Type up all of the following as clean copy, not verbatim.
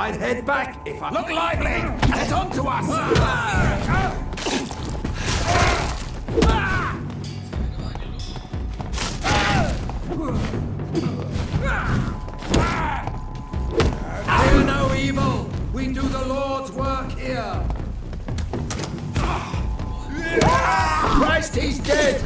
I'd head back if I... Look lively! It's on to us! Fear no evil! We do the Lord's work here! Christ, he's dead!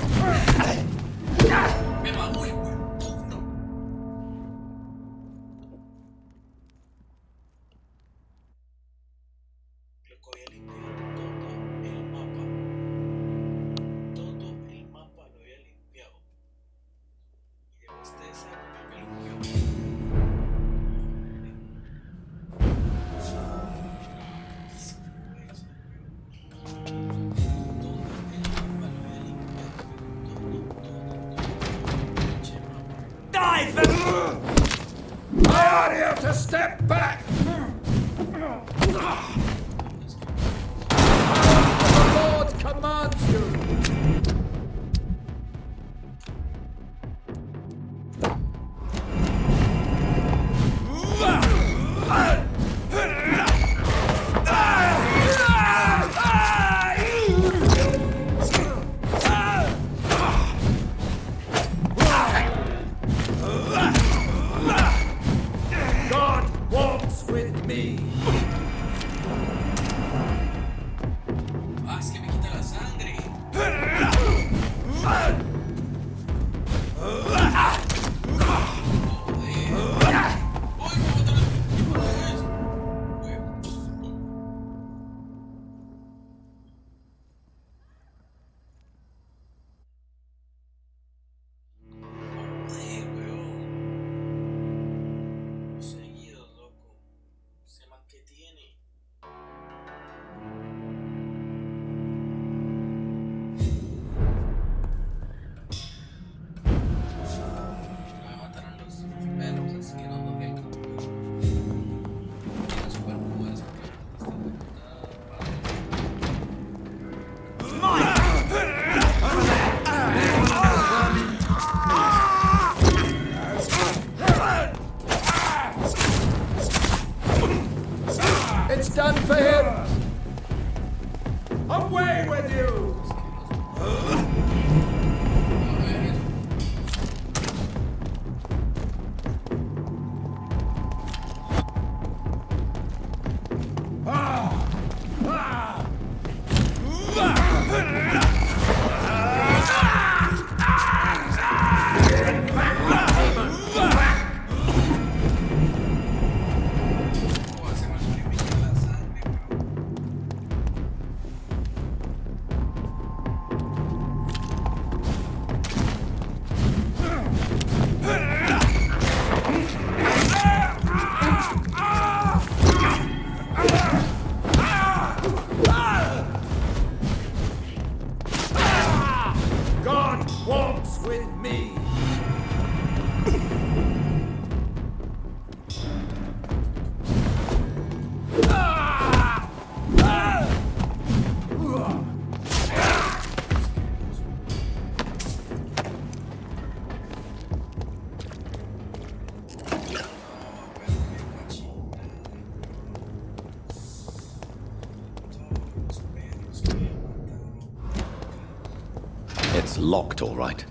I ought you to step back! The Lord commands you! God walks with me! Es que me quita la sangre. Seguido, loco. Sé más que tiene. Me mataron los perros, así que no lo dejo. Tiene superpoderes porque It's done for him! Away with you! God walks with me! It's locked, all right.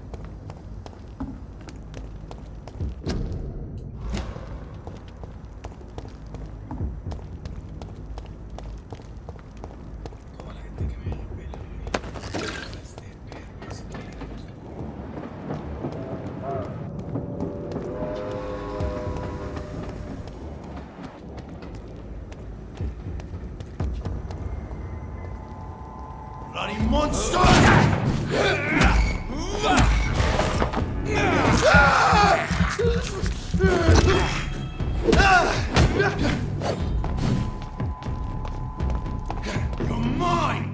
Bloody monster! You're mine!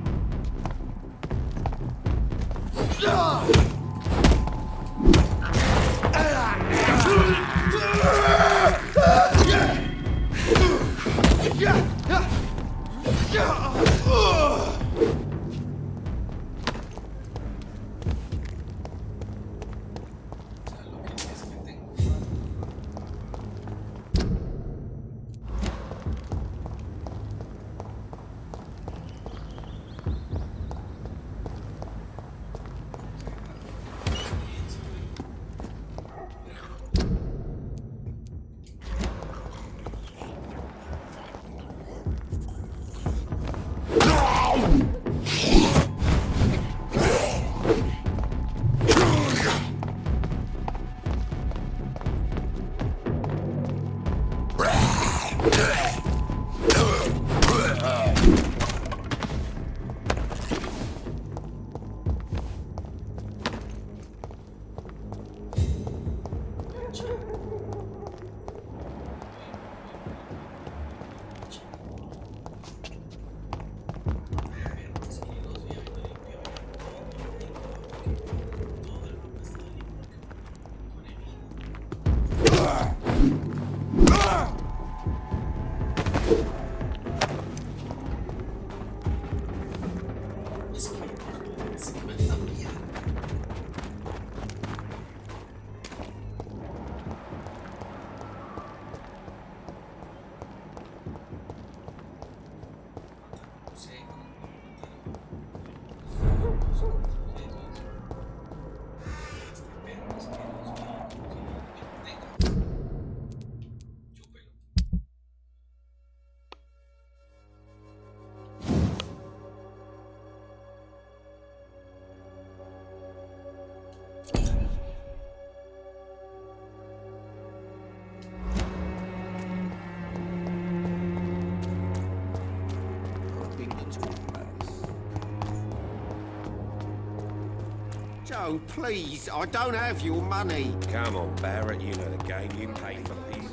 Joe, please, I don't have your money. Come on, Barrett, you know the game. You pay for peace.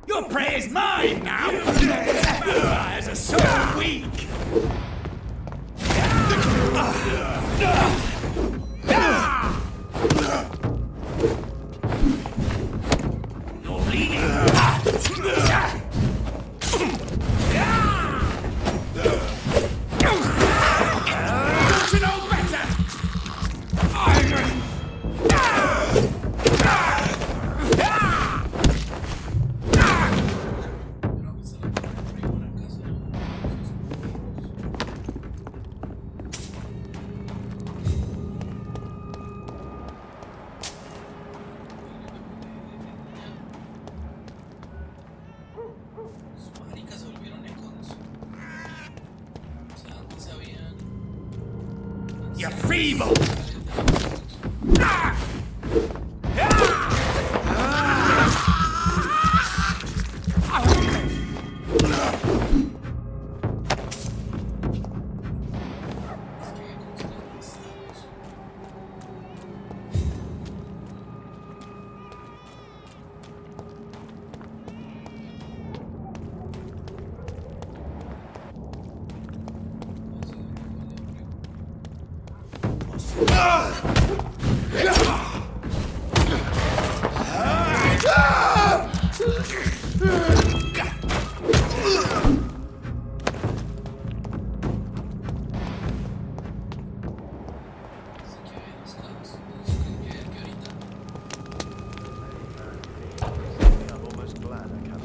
Your prey is mine now! As a so weak! You're bleeding! Don't you know better? You're feeble!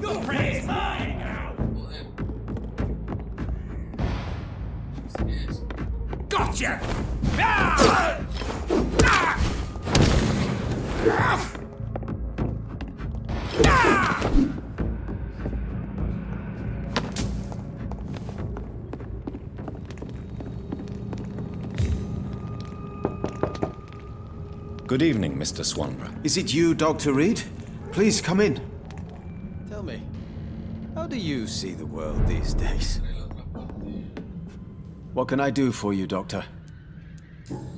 Your prey is mine now! Gotcha! Good evening, Mr. Swanborough. Is it you, Dr. Reed? Please come in. Tell me, how do you see the world these days? What can I do for you, Doctor?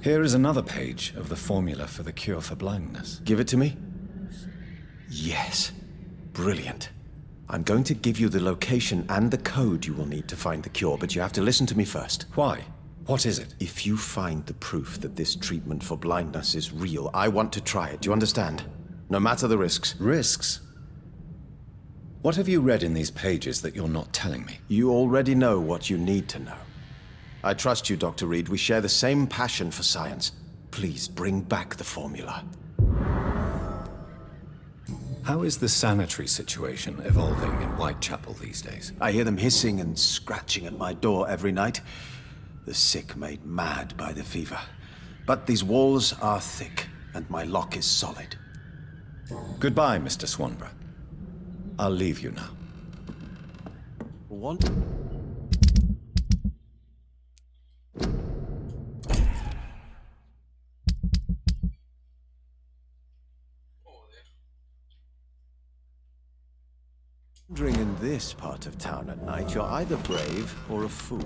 Here is another page of the formula for the cure for blindness. Give it to me? Yes. Brilliant. I'm going to give you the location and the code you will need to find the cure, but you have to listen to me first. Why? What is it? If you find the proof that this treatment for blindness is real, I want to try it. Do you understand? No matter the risks. Risks? What have you read in these pages that you're not telling me? You already know what you need to know. I trust you, Dr. Reed. We share the same passion for science. Please bring back the formula. How is the sanitary situation evolving in Whitechapel these days? I hear them hissing and scratching at my door every night. The sick made mad by the fever. But these walls are thick, and my lock is solid. Goodbye, Mr. Swanborough. I'll leave you now. One. Wandering in this part of town at night, you're either brave or a fool.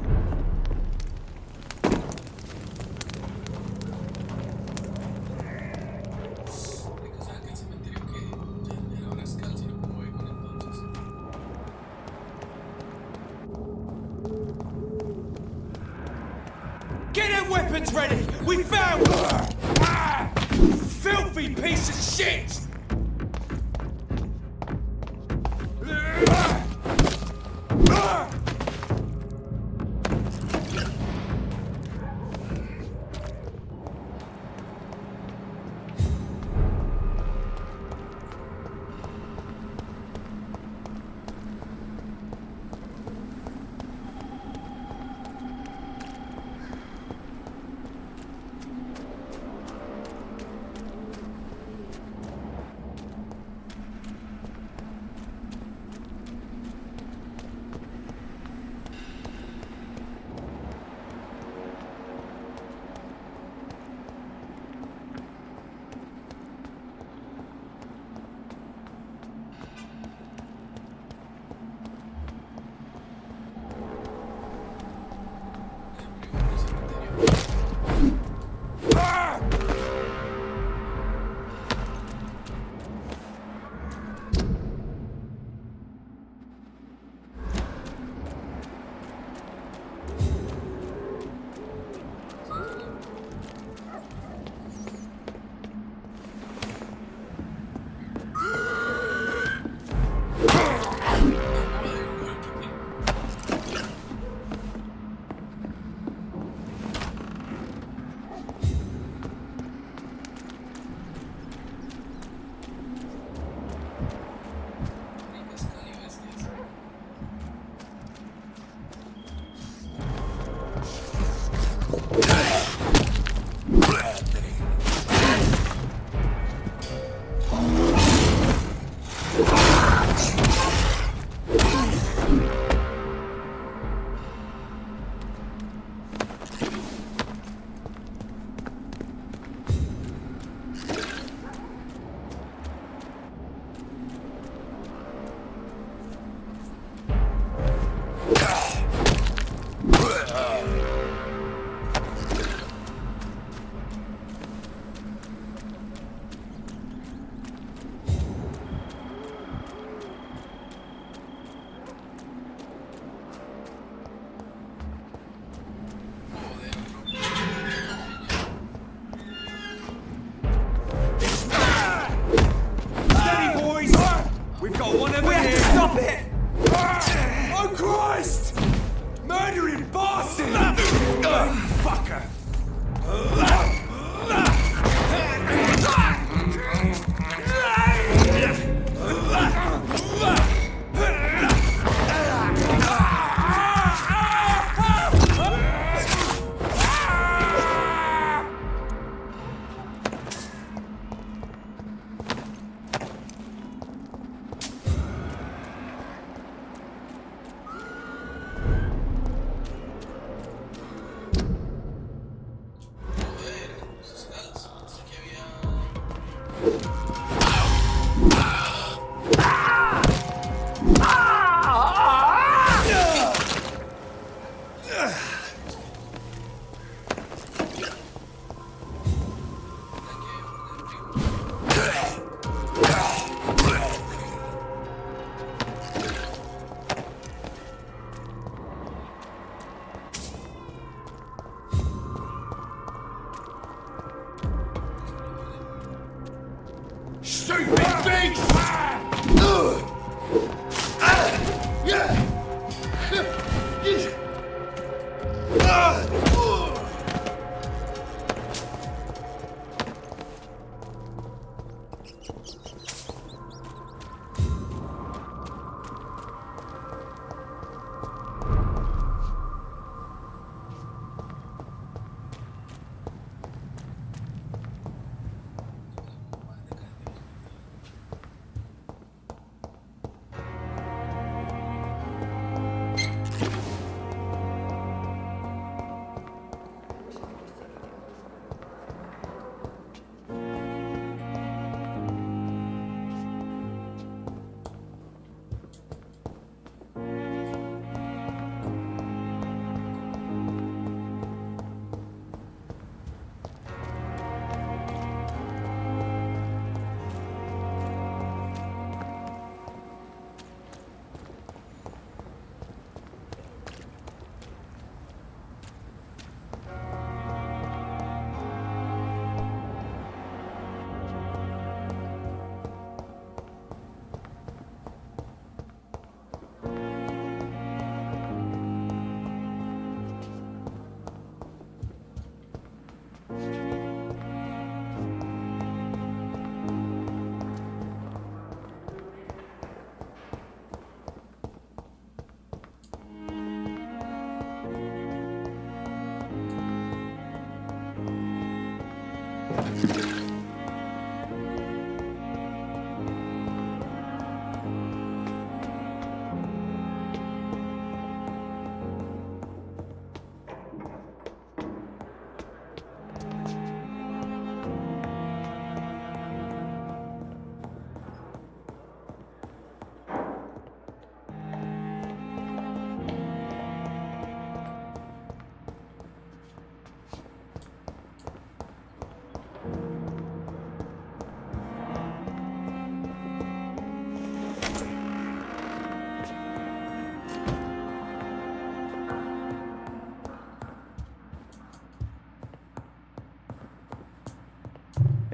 Hay cosas en el cementerio que ya era una escala si no puedo ir con entonces. Get them weapons ready! We found her! Ah! Filthy piece of shit!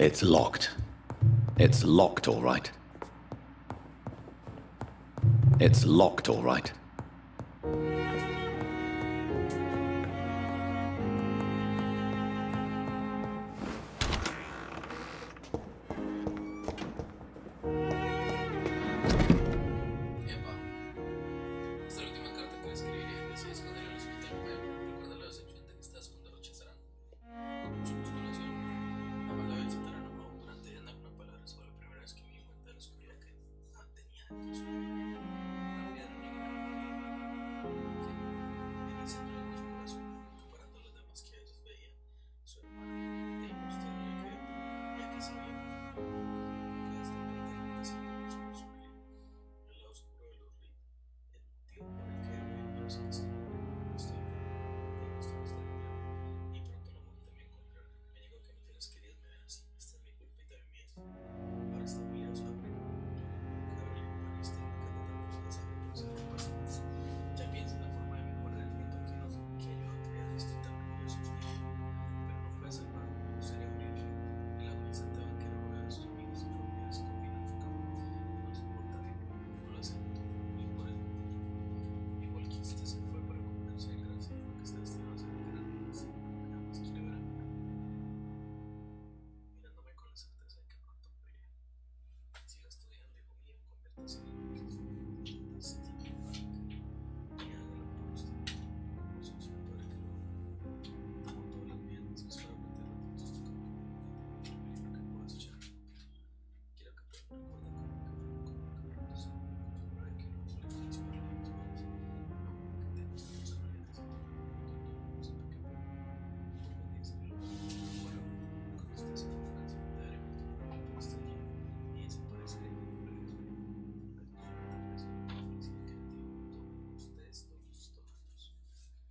It's locked. It's locked, all right. It's locked, all right. Epa, esta es la última carta que le escribiré. Decía esconder en el hospital, pero recuerda la decepción de que estás cuando lo rechazarán. Con mucho gusto lo hacía. Además la visitarán a nuevo durante ella en alguna palabra sobre la primera vez que me di cuenta de la oscuridad que tenía dentro suyo. Una piedra negra que en el centro de su corazón, comparando a los demás que a veces veía, su hermana de mostrarle que ya que sabía que esta parte de la siempre sobre su piel, el lado oscuro de los ríos, el motivo por el que me parece que estoy y pronto la muerte me encontrará. Me niego a que mis seres queridos me vean así. Esta es mi culpa y también mía. Ahora está muy lejos a aprender. Cabrón, para este me encanta tan cosas de sangre por ser pacientes. Ya piensa en la forma de mejorar el viento que nos que ayuda a crear esto tan maravilloso pero no puede salvarlo. Sería horrible. El agonizante banquero rodea a sus amigos y familiares que combinan su cama. No se importa bien, no lo acepto. Y por eso, igual que usted se fue para comerse el gran circo que está destinado a ser un gran negocio, que jamás quiere ver a mí. Mirándome con la certeza de que pronto moriré. Siga estudiando, hijo mío, conviértase en lo que es fantástico. Y hágalo por usted. Por su padre que lo tomo todas las medidas necesarias para meter la justo como el peligro que puedas echar. Quiero que todos recuerden como que seguro de que no le quieres por la misma vez. No, que tengas tu personalidad de sentido, sino que pocos días se lo bueno, cuando usted se fue a la secundaria, me tomó la estrella y desapareceré en el colegio. Adiós, felicidad que tienen ustedes todos, todos.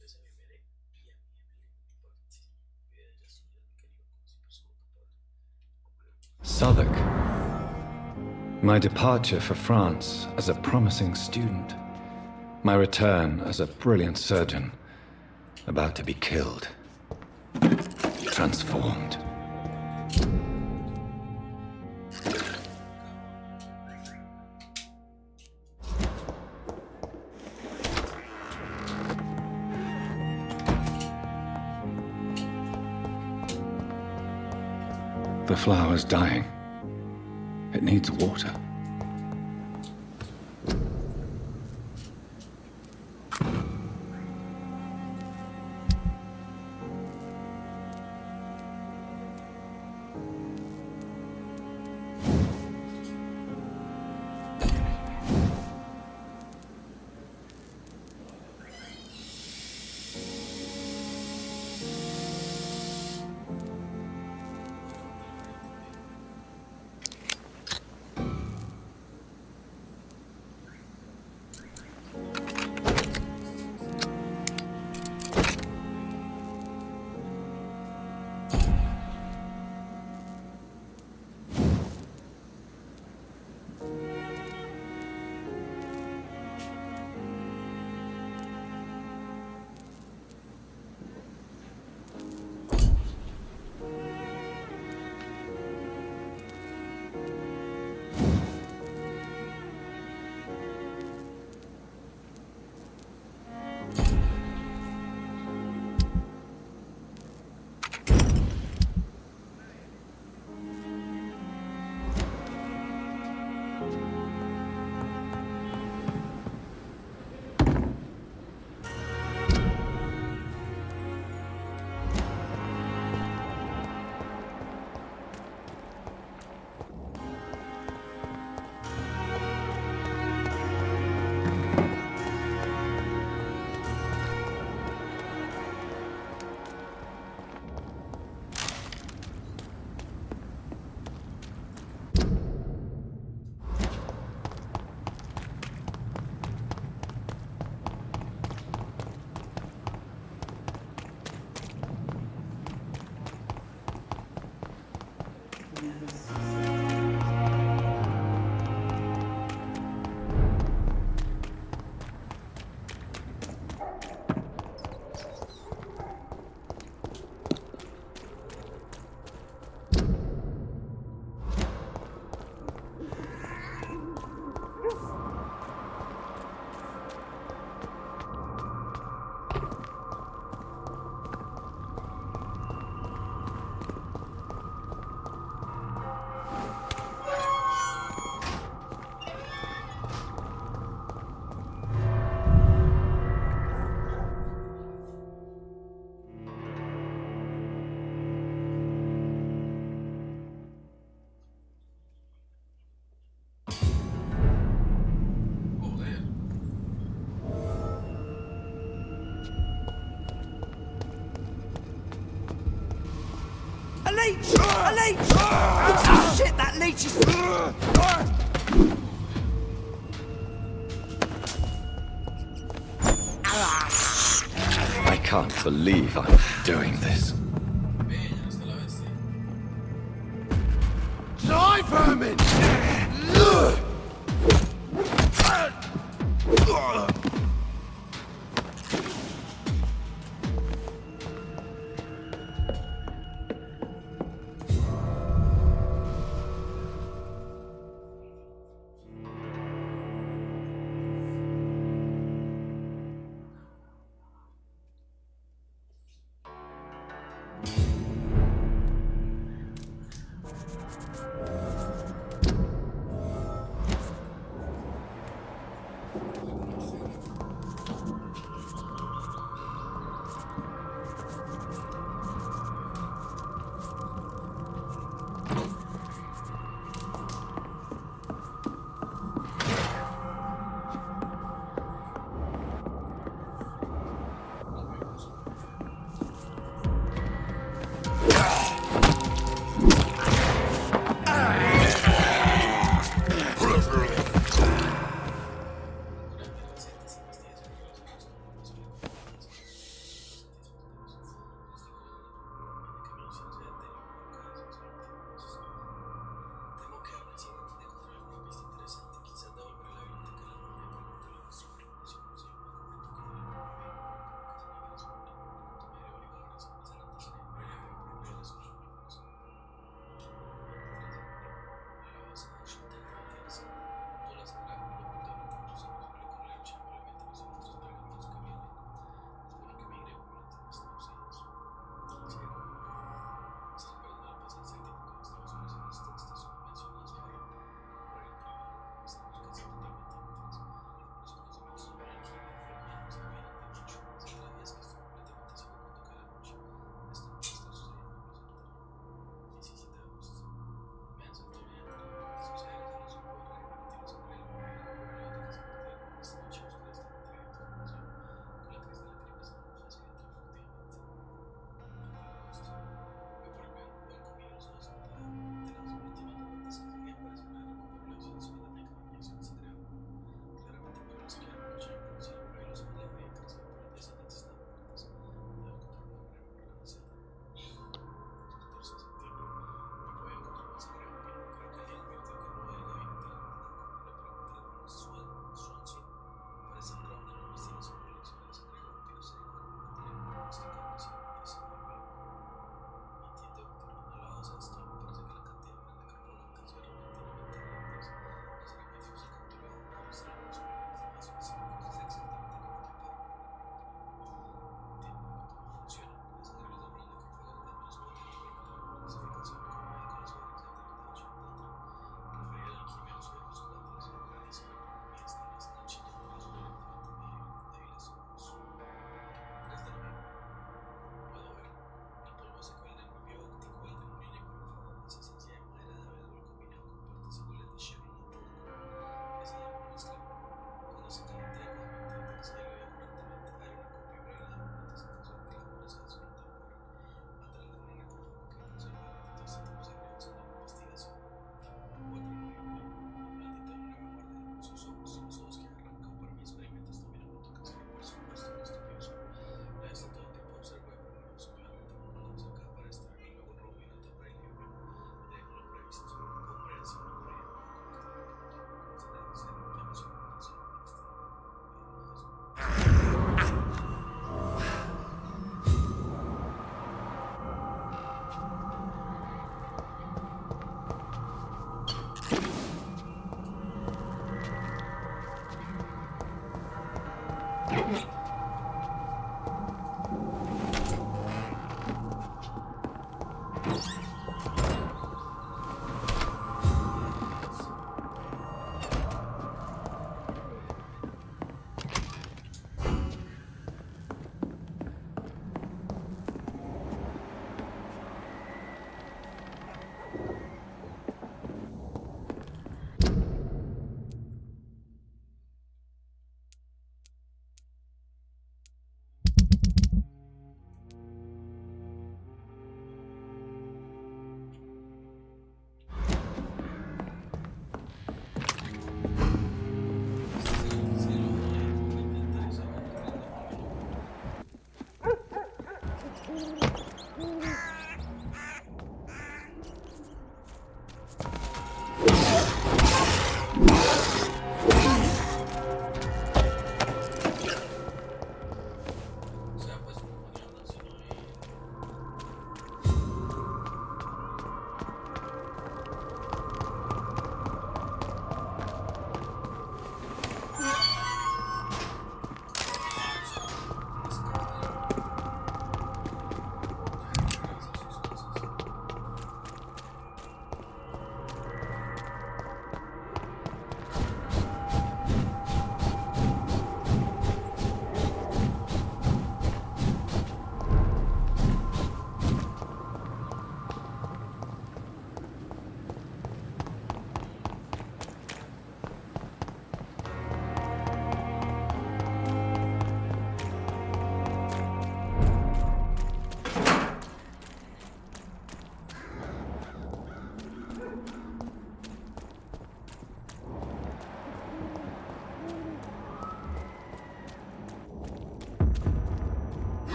Besa a mi Mere y a mi Emily y Parte. Cuida de ella suya, mi querido, como siempre su boca padre. Southwark. My departure for France as a promising student. My return as a brilliant surgeon. About to be killed. Transformed. The flower's dying. It needs water. leech! A leech! Oh, shit, that leech is... I can't believe I'm doing this. Bella, hasta la bestia. Die, vermin!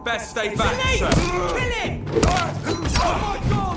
Best stay back, sir. Kill him! Oh my God!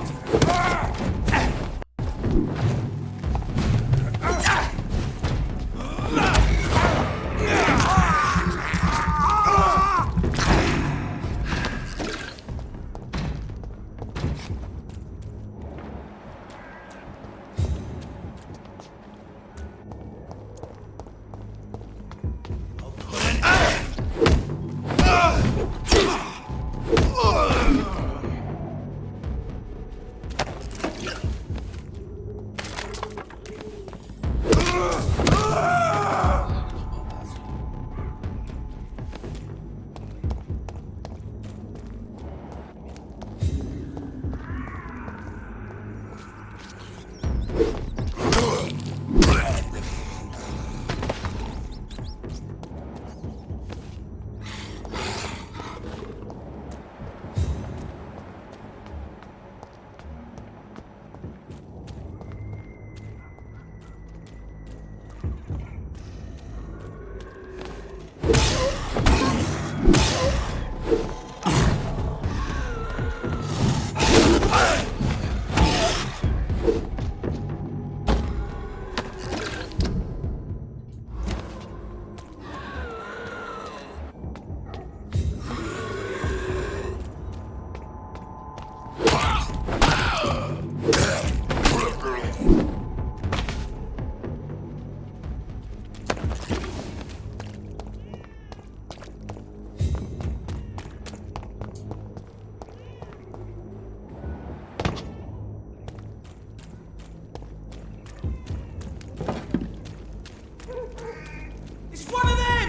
It's one of them!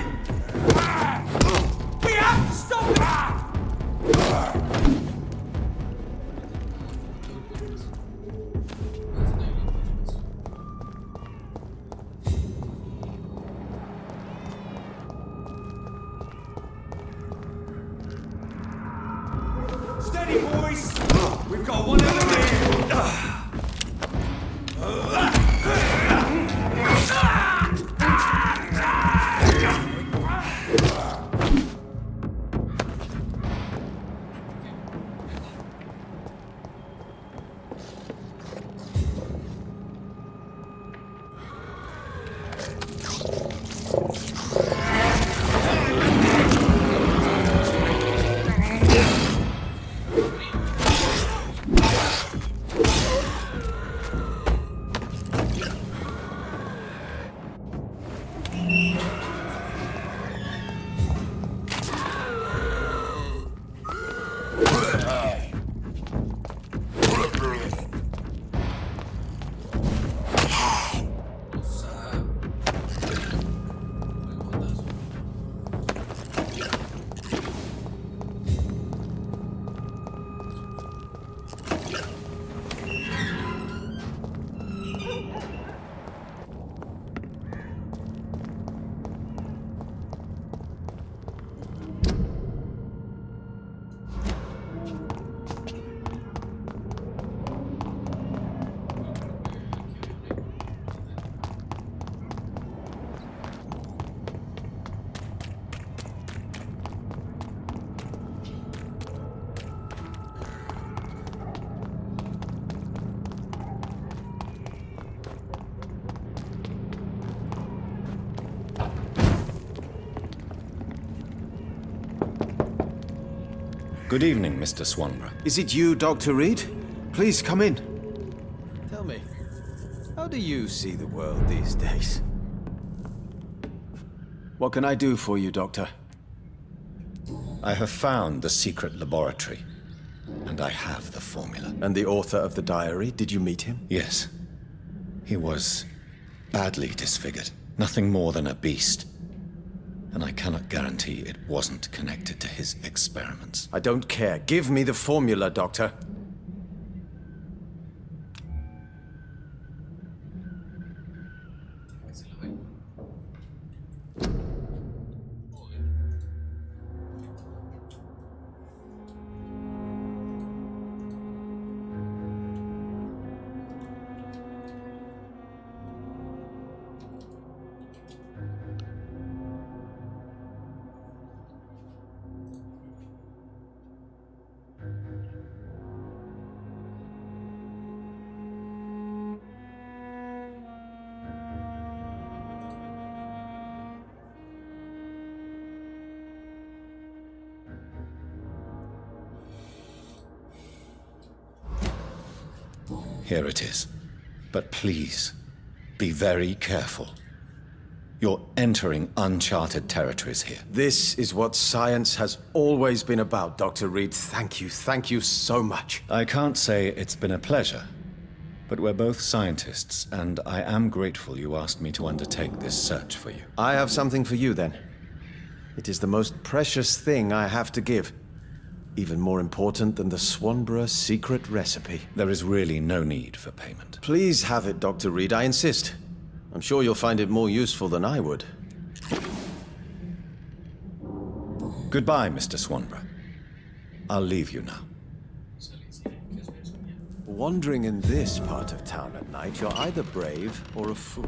We have to stop it! Steady, boys! We've got one enemy! Good evening, Mr. Swanborough. Is it you, Dr. Reed? Please come in. Tell me, how do you see the world these days? What can I do for you, Doctor? I have found the secret laboratory, and I have the formula. And the author of the diary, did you meet him? Yes. He was badly disfigured. Nothing more than a beast. And I cannot guarantee it wasn't connected to his experiments. I don't care. Give me the formula, Doctor. Here it is. But please, be very careful. You're entering uncharted territories here. This is what science has always been about, Dr. Reed. Thank you so much. I can't say it's been a pleasure, but we're both scientists, and I am grateful you asked me to undertake this search for you. I have something for you, then. It is the most precious thing I have to give. Even more important than the Swanborough secret recipe. There is really no need for payment. Please have it, Dr. Reed, I insist. I'm sure you'll find it more useful than I would. Goodbye, Mr. Swanborough. I'll leave you now. Wandering in this part of town at night, you're either brave or a fool.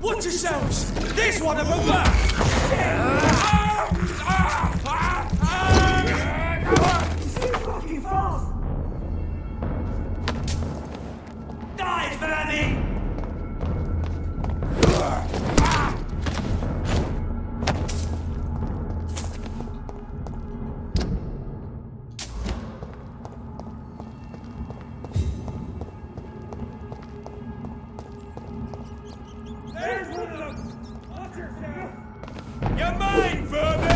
Watch yourselves! There's one of them! Die, vermin! There's one of them! Watch yourself! You're mine, vermin!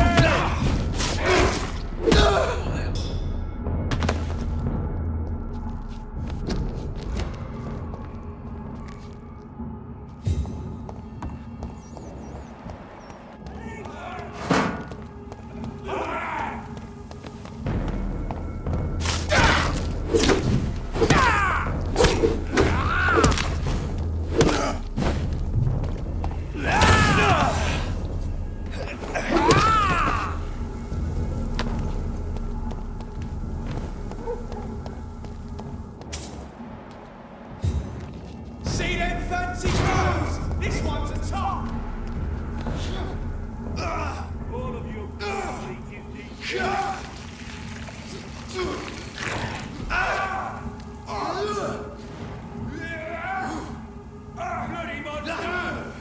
See them fancy clothes? This one's a top! All of you bloody monster!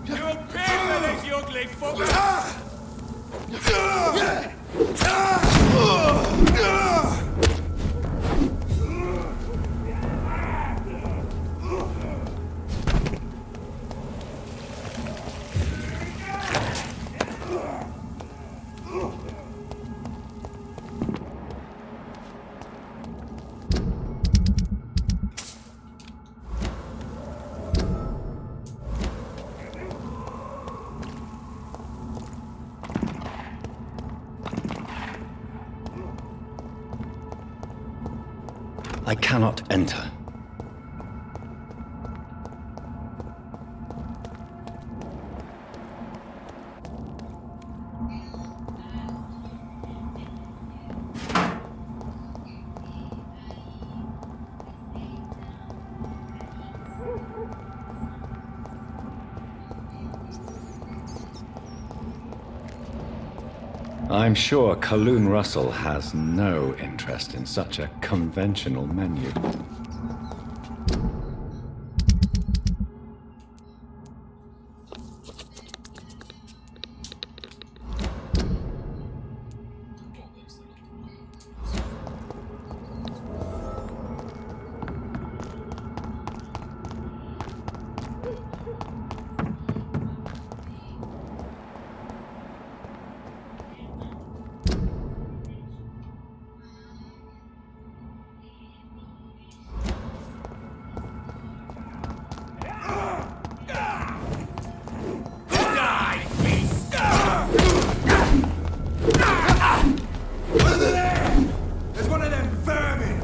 You're ugly fucker! I cannot enter. I'm sure Kaloon Russell has no interest in such a conventional menu. There's one of them vermin!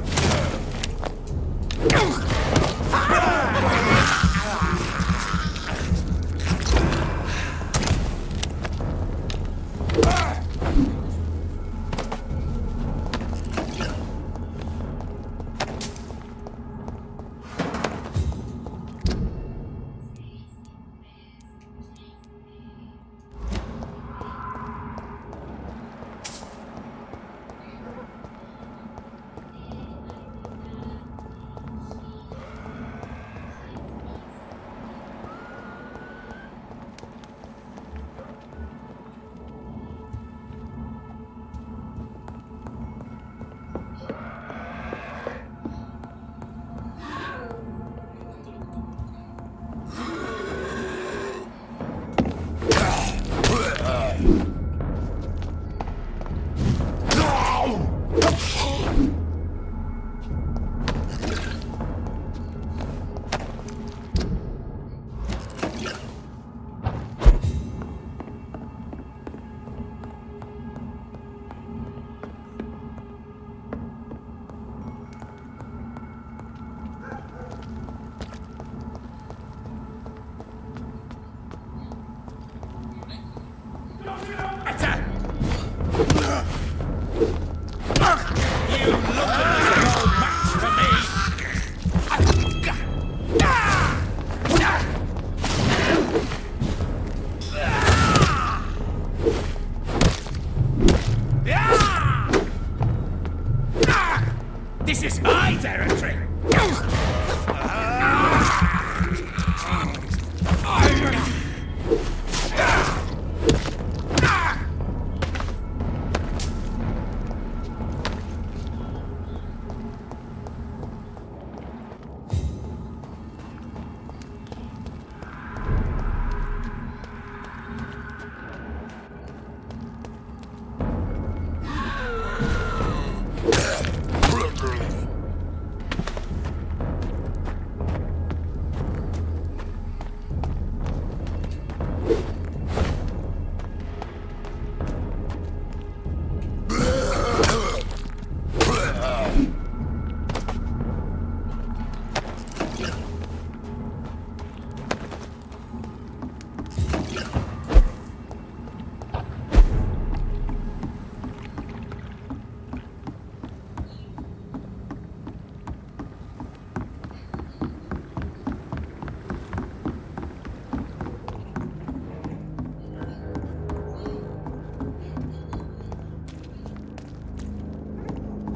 This is my territory!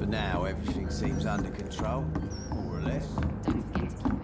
Now everything seems under control, more or less. Don't forget to keep it up.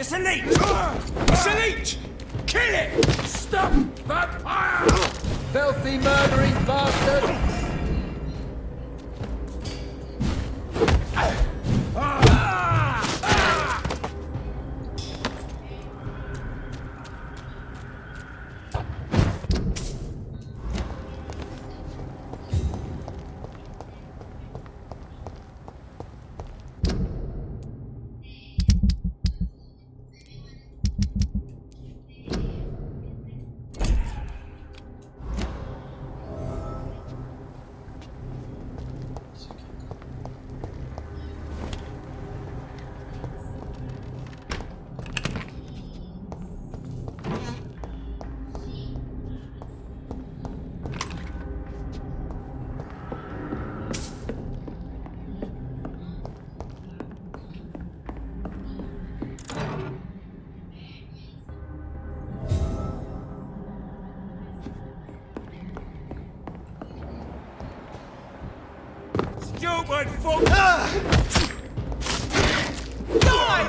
It's a leech! It's a leech! Kill it! Stop! Vampire! Filthy murdering bastard! Stupid fuck! Die!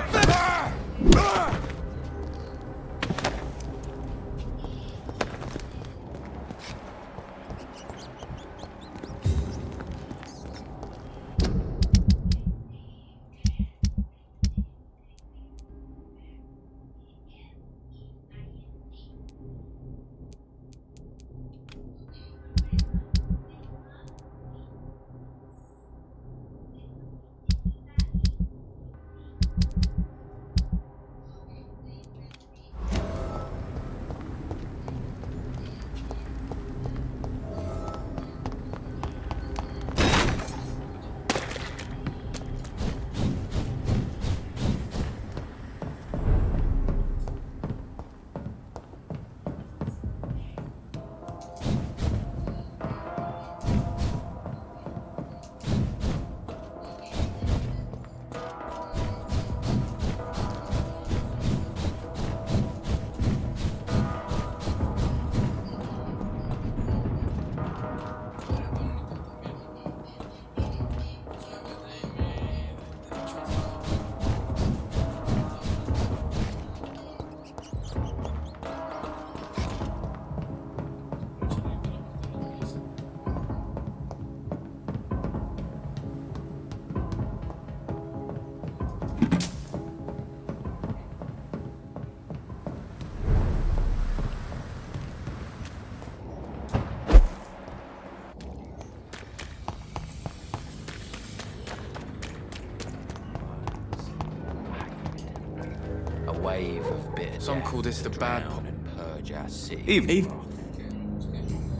A wave of bitter Some death call this the bad drown and purge our city. Eve,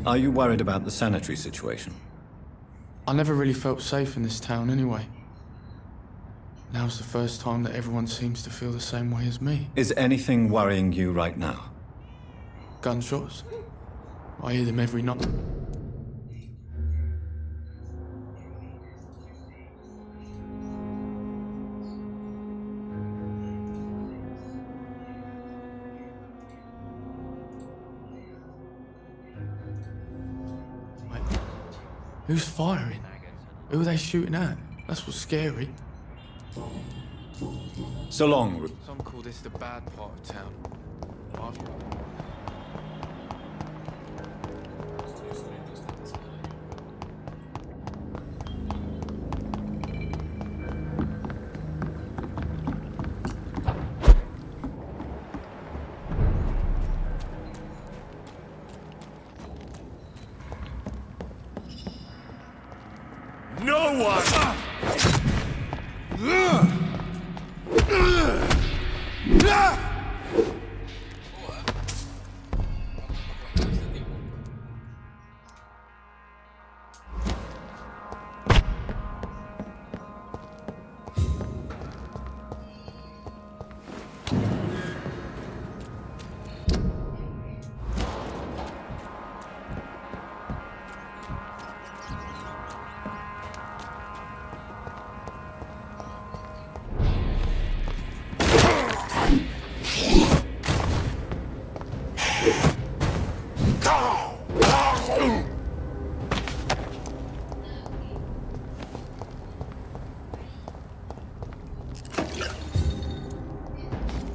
are you worried about the sanitary situation? I never really felt safe in this town anyway. Now's the first time that everyone seems to feel the same way as me. Is anything worrying you right now? Gunshots. I hear them every night. Wait, who's firing? Who are they shooting at? That's what's scary. So long, Some call this the bad part of town. No one!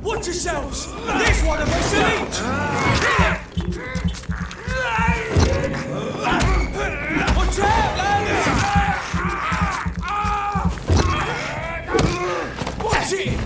Watch yourselves! There's one of us each! Watch out, lads! Watch it!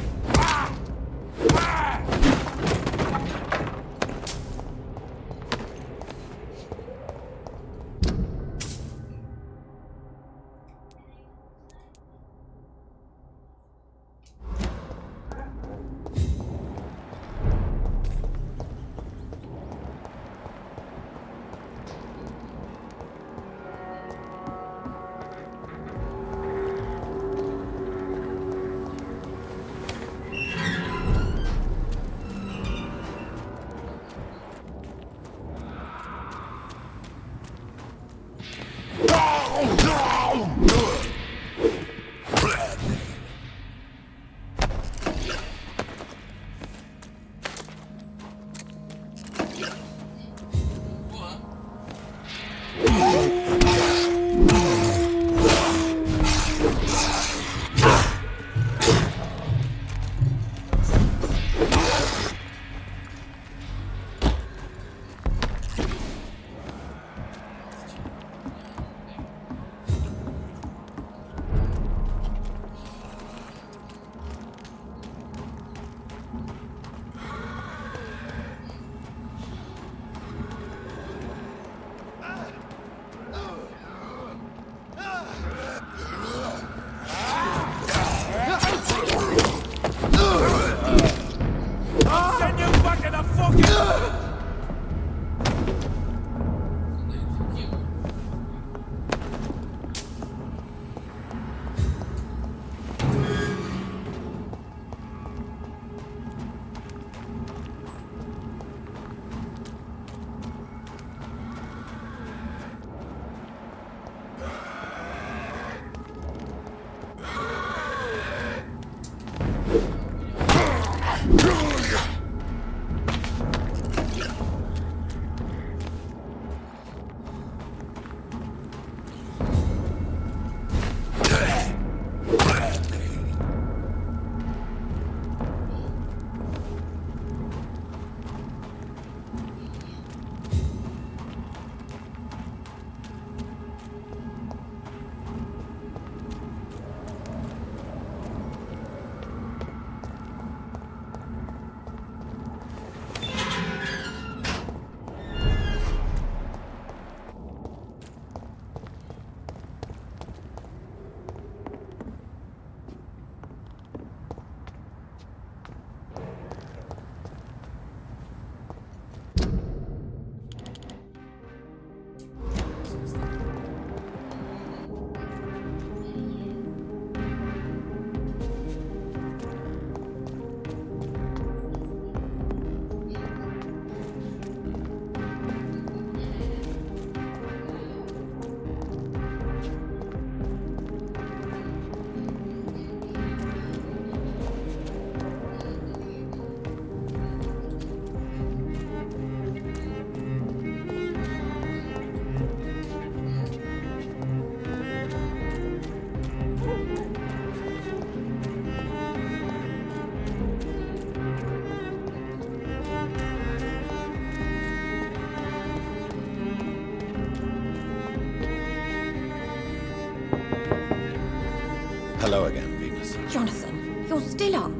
Hello again, Venus. Jonathan, you're still up.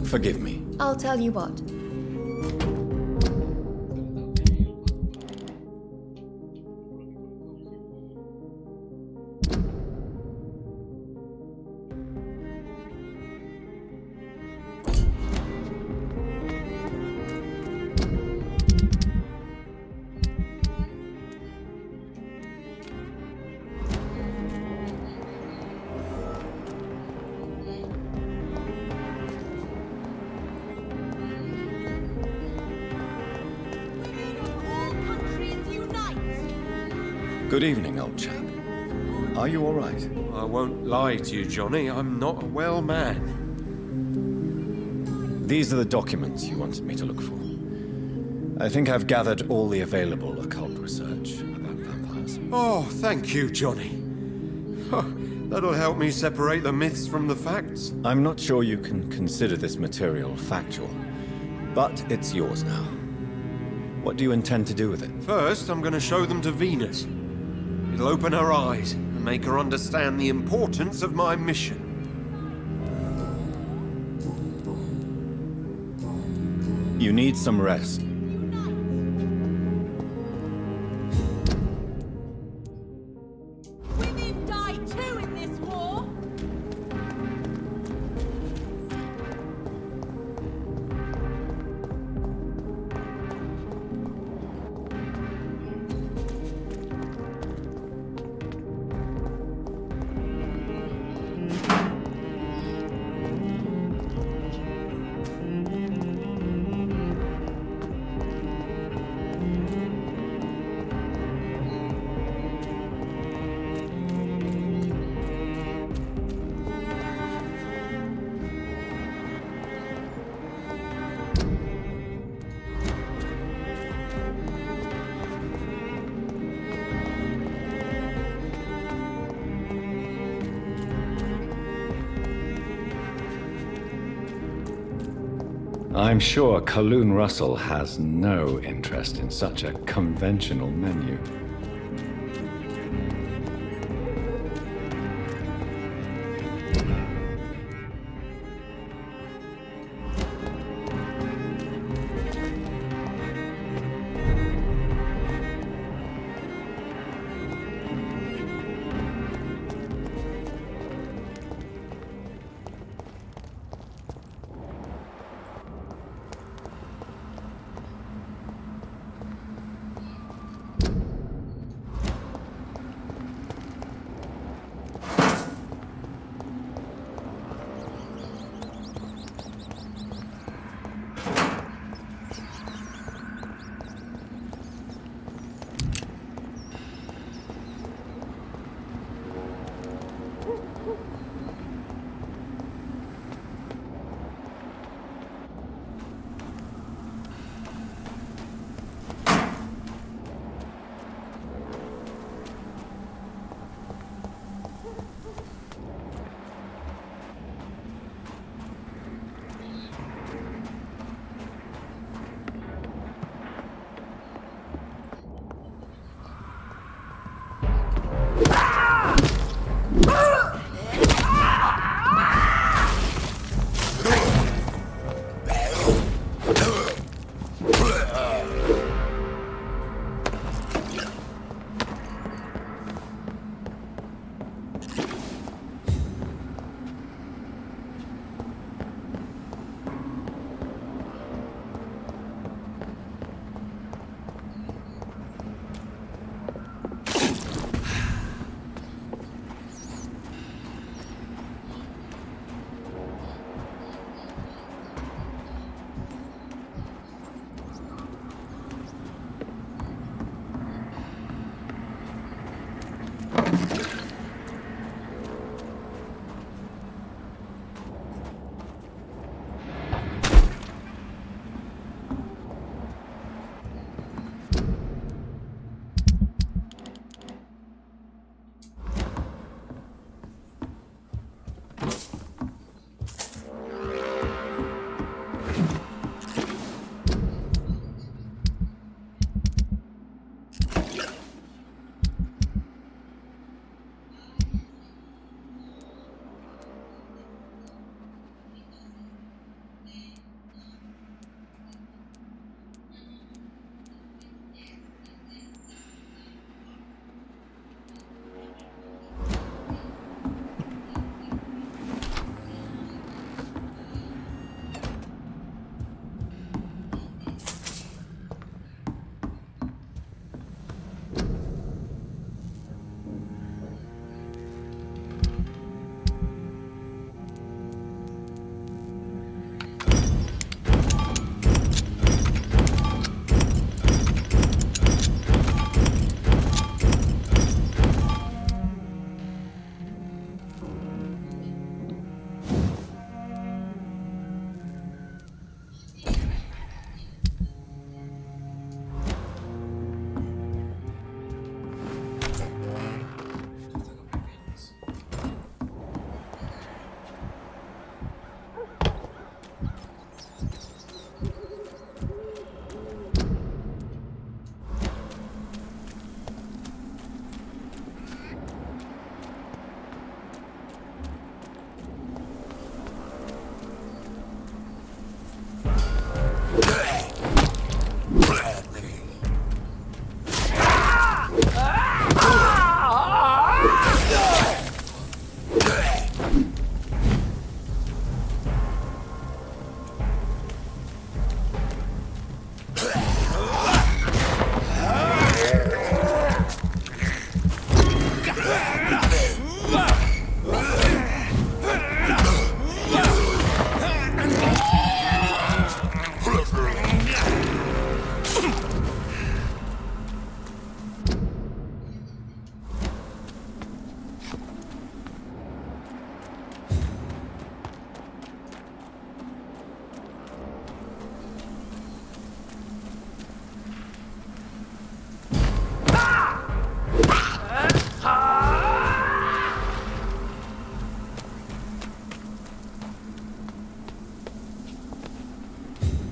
Forgive me. I'll tell you what. Good evening, old chap. Are you all right? I won't lie to you, Johnny. I'm not a well man. These are the documents you wanted me to look for. I think I've gathered all the available occult research about vampires. Oh, thank you, Johnny. Oh, That'll help me separate the myths from the facts. I'm not sure you can consider this material factual, but it's yours now. What do you intend to do with it? First, I'm gonna show them to Venus. It'll open her eyes and make her understand the importance of my mission. You need some rest. Women die too in this war! I'm sure Kaloon Russell has no interest in such a conventional menu.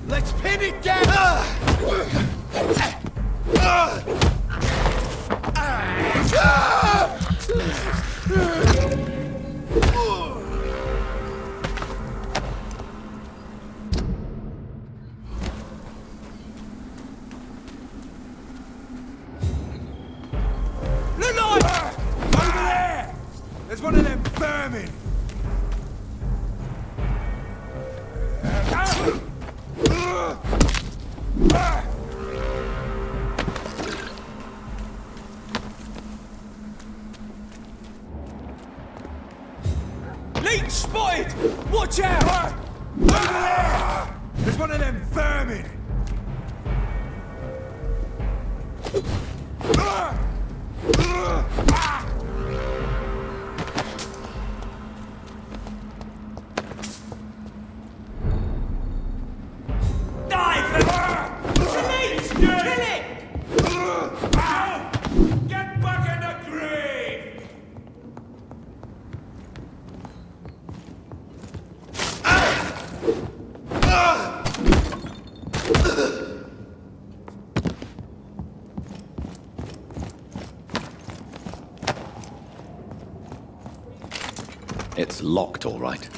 Let's pin it down! Over there! There's one of them vermin! Leech spotted! Watch out! Over there! There's one of them vermin! Get back in the grave! It's locked, all right.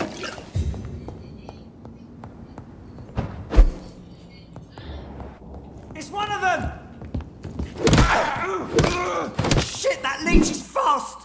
It's one of them! Shit, that leech is fast!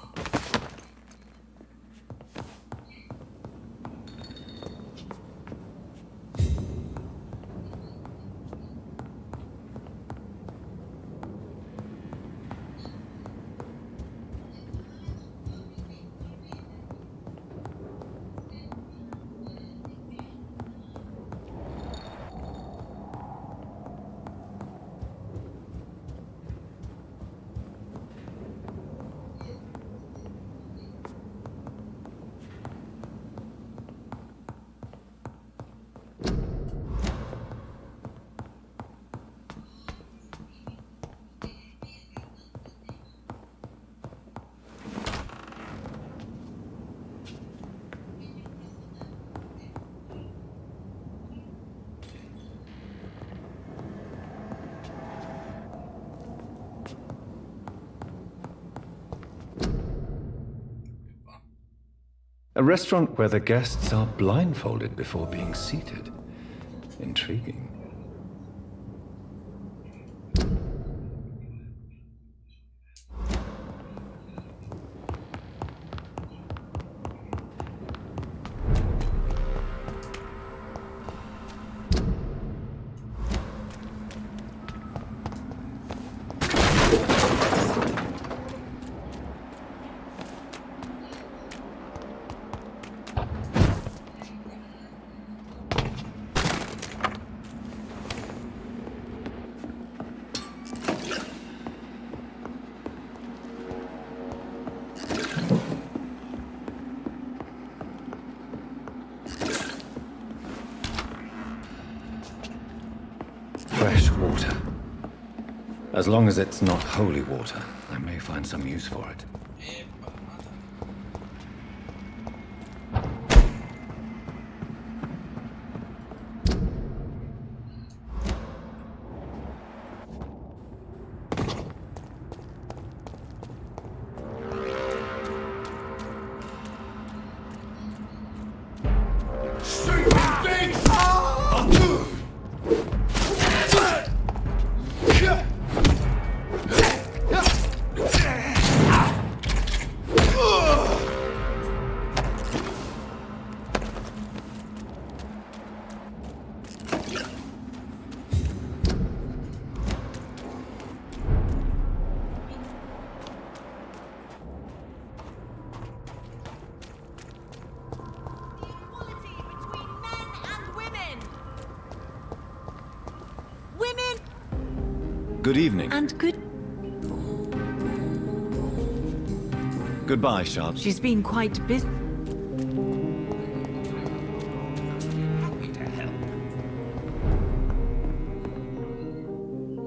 A restaurant where the guests are blindfolded before being seated. Intriguing. Fresh water. As long as it's not holy water, I may find some use for it. Good evening. And good. Goodbye, Charlotte. She's been quite busy.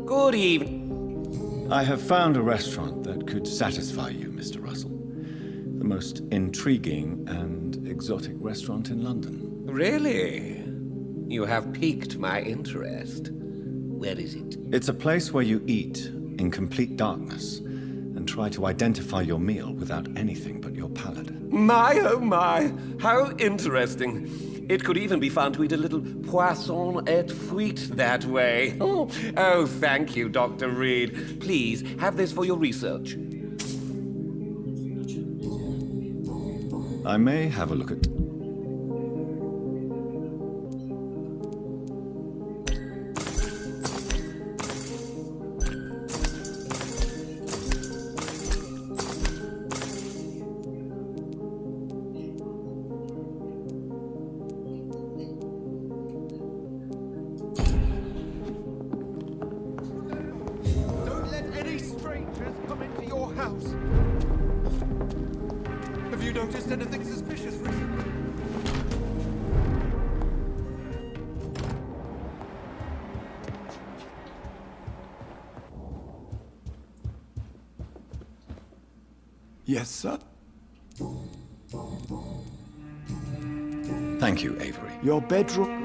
Good evening. I have found a restaurant that could satisfy you, Mr. Russell. The most intriguing and exotic restaurant in London. Really? You have piqued my interest. Where is it? It's a place where you eat in complete darkness and try to identify your meal without anything but your palate. My, oh my! How interesting. It could even be fun to eat a little poisson et fruit that way. Oh, thank you, Dr. Reed. Please, have this for your research. I may have a look at... Don't let any strangers come into your house. Have you noticed anything suspicious recently? Yes, sir? Thank you, Avery. Your bedroom...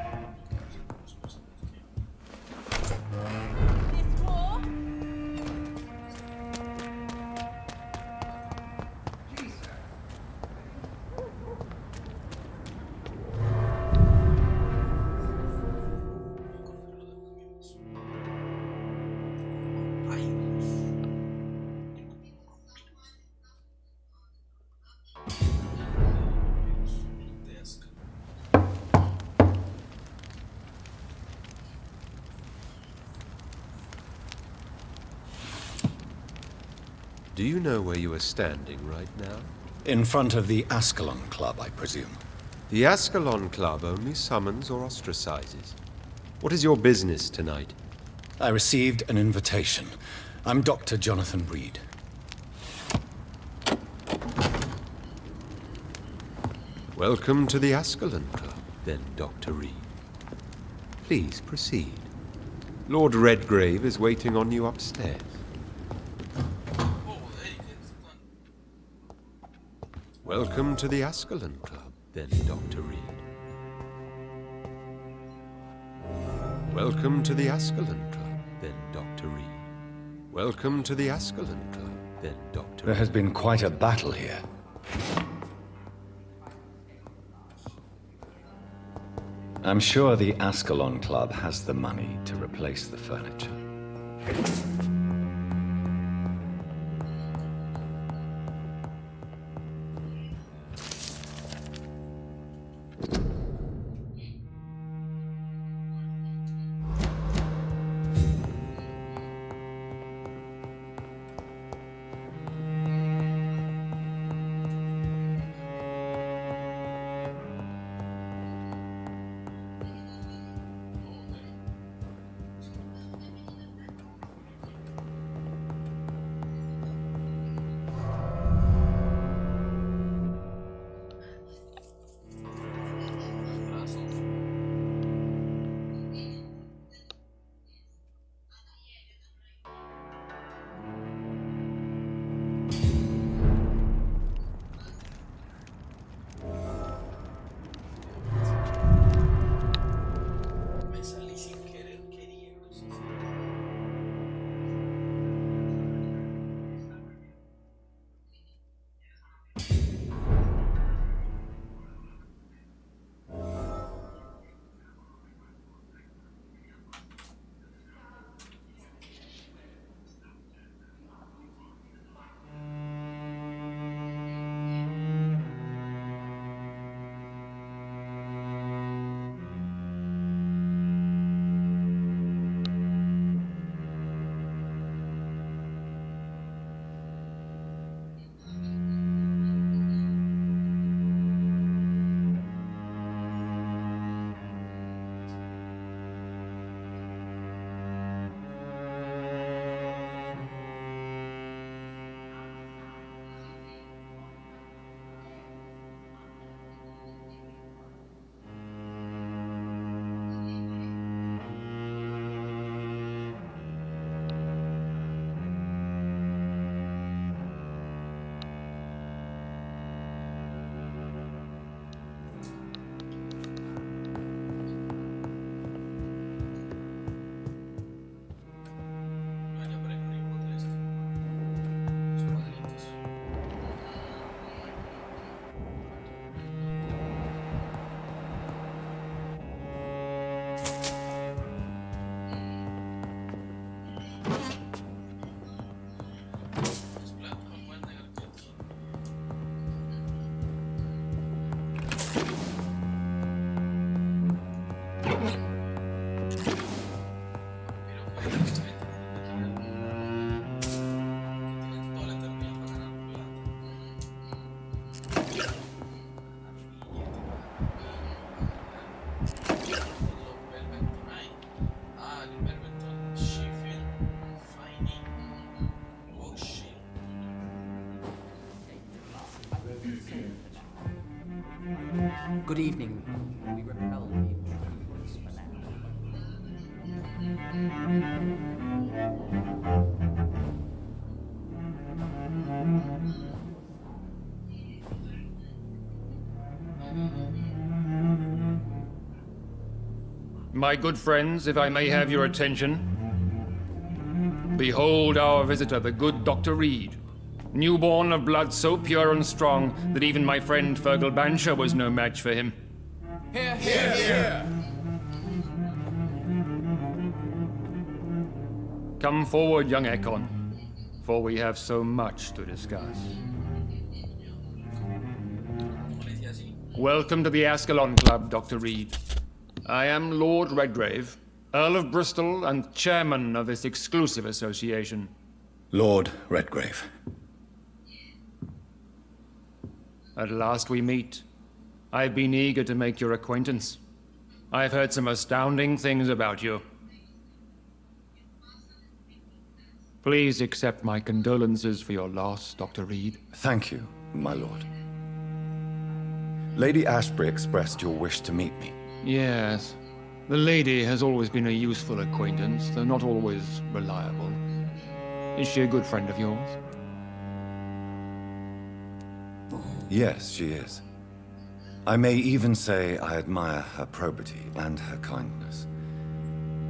Good evening, sir. This war? Do you know where you are standing right now? In front of the Ascalon Club, I presume. The Ascalon Club only summons or ostracizes. What is your business tonight? I received an invitation. I'm Dr. Jonathan Reed. Welcome to the Ascalon Club, then, Dr. Reed. Please proceed. Lord Redgrave is waiting on you upstairs. Welcome to the Ascalon Club, then, Dr. Reed. Welcome to the Ascalon Club, then, Dr. Reed. Welcome to the Ascalon Club, then, Dr. There has been quite a battle here. I'm sure the Ascalon Club has the money to replace the furniture. Good evening. We repel the intruders for now. My good friends, if I may have your attention. Behold our visitor, the good Dr. Reed. Newborn of blood so pure and strong that even my friend Fergal Bansher was no match for him. Here, here, here! Come forward, young Ekon, for we have so much to discuss. Welcome to the Ascalon Club, Dr. Reed. I am Lord Redgrave, Earl of Bristol and chairman of this exclusive association. Lord Redgrave. At last we meet. I've been eager to make your acquaintance. I've heard some astounding things about you. Please accept my condolences for your loss, Dr. Reed. Thank you, my lord. Lady Ashbury expressed your wish to meet me. Yes. The lady has always been a useful acquaintance, though not always reliable. Is she a good friend of yours? Yes, she is. I may even say I admire her probity and her kindness.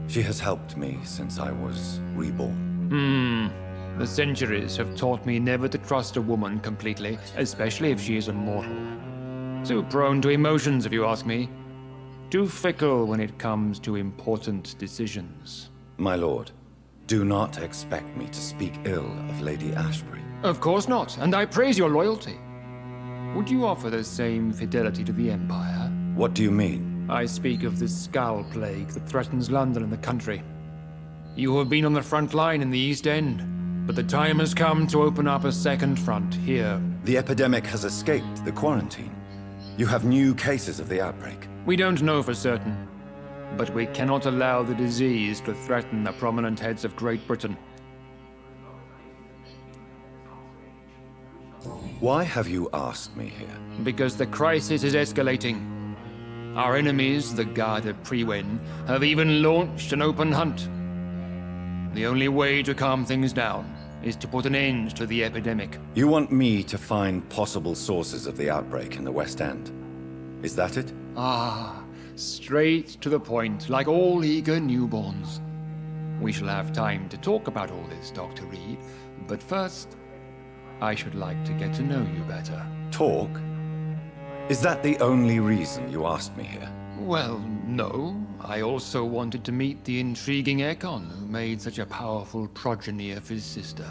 She has helped me since I was reborn. The centuries have taught me never to trust a woman completely, especially if she is immortal. Too prone to emotions, if you ask me. Too fickle when it comes to important decisions. My lord, do not expect me to speak ill of Lady Ashbury. Of course not, and I praise your loyalty. Would you offer the same fidelity to the Empire? What do you mean? I speak of the Skull Plague that threatens London and the country. You have been on the front line in the East End, but the time has come to open up a second front here. The epidemic has escaped the quarantine. You have new cases of the outbreak. We don't know for certain, but we cannot allow the disease to threaten the prominent heads of Great Britain. Why have you asked me here? Because the crisis is escalating. Our enemies, the Guard of Priwen, have even launched an open hunt. The only way to calm things down is to put an end to the epidemic. You want me to find possible sources of the outbreak in the West End? Is that it? Ah, straight to the point, like all eager newborns. We shall have time to talk about all this, Dr. Reed, but first, I should like to get to know you better. Talk? Is that the only reason you asked me here? Well, no. I also wanted to meet the intriguing Ekon, who made such a powerful progeny of his sister.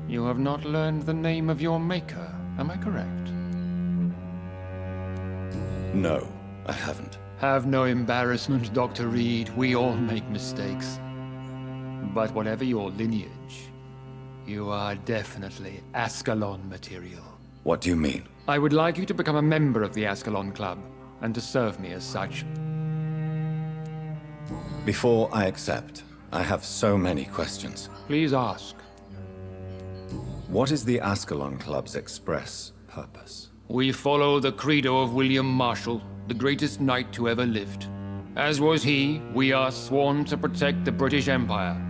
You have not learned the name of your maker, am I correct? No, I haven't. Have no embarrassment, Dr. Reed. We all make mistakes. But whatever your lineage, you are definitely Ascalon material. What do you mean? I would like you to become a member of the Ascalon Club, and to serve me as such. Before I accept, I have so many questions. Please ask. What is the Ascalon Club's express purpose? We follow the credo of William Marshall, the greatest knight who ever lived. As was he, we are sworn to protect the British Empire.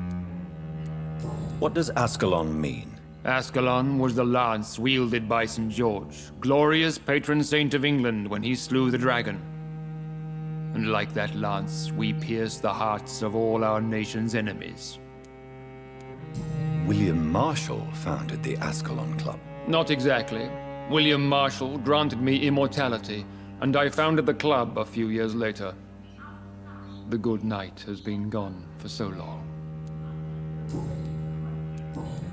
What does Ascalon mean? Ascalon was the lance wielded by St. George, glorious patron saint of England when he slew the dragon. And like that lance, we pierce the hearts of all our nation's enemies. William Marshall founded the Ascalon Club. Not exactly. William Marshall granted me immortality, and I founded the club a few years later. The good knight has been gone for so long.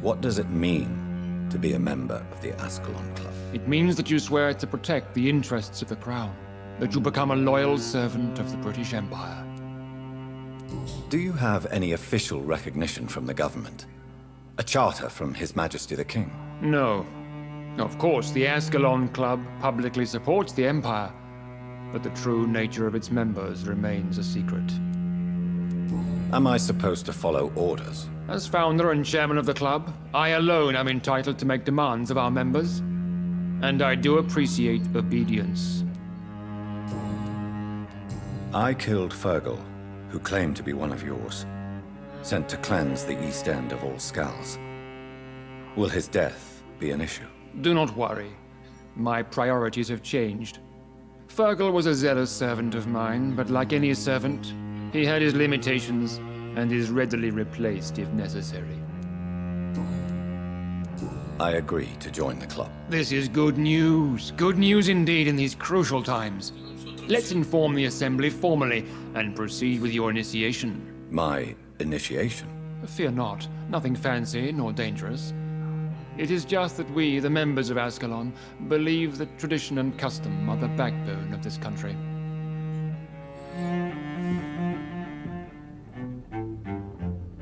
What does it mean to be a member of the Ascalon Club? It means that you swear to protect the interests of the crown, that you become a loyal servant of the British Empire. Do you have any official recognition from the government? A charter from His Majesty the King? No. Of course, the Ascalon Club publicly supports the Empire, but the true nature of its members remains a secret. Am I supposed to follow orders? As founder and chairman of the club, I alone am entitled to make demands of our members, and I do appreciate obedience. I killed Fergal, who claimed to be one of yours, sent to cleanse the East End of all skulls. Will his death be an issue? Do not worry. My priorities have changed. Fergal was a zealous servant of mine, but like any servant, he had his limitations and is readily replaced if necessary. I agree to join the club. This is good news. Good news indeed in these crucial times. Let's inform the Assembly formally and proceed with your initiation. My initiation? Fear not. Nothing fancy nor dangerous. It is just that we, the members of Ascalon, believe that tradition and custom are the backbone of this country.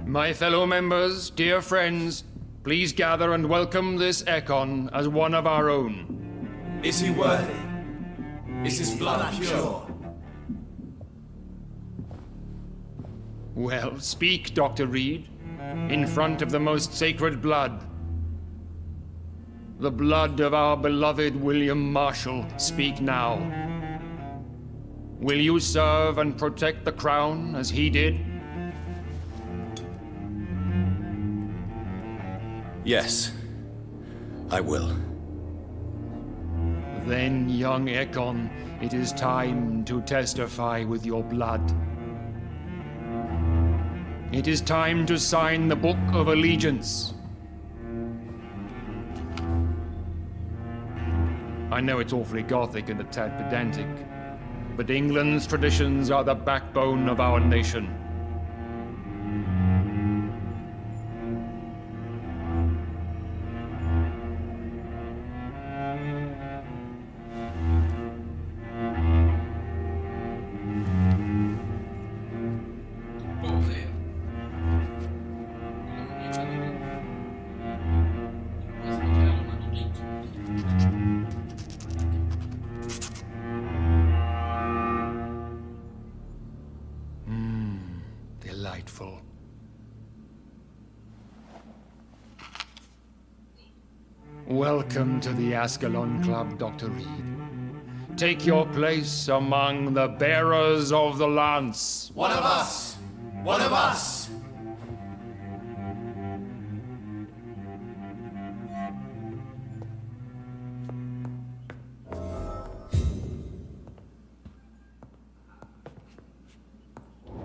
My fellow members, dear friends, please gather and welcome this Ekon as one of our own. Is he worthy? Is his blood pure? Well, speak, Dr. Reed, in front of the most sacred blood. The blood of our beloved William Marshall, speak now. Will you serve and protect the crown as he did? Yes, I will. Then, young Ekon, it is time to testify with your blood. It is time to sign the Book of Allegiance. I know it's awfully gothic and a tad pedantic, but England's traditions are the backbone of our nation. Delightful. Welcome to the Ascalon Club, Dr. Reed. Take your place among the bearers of the lance. One of us! One of us!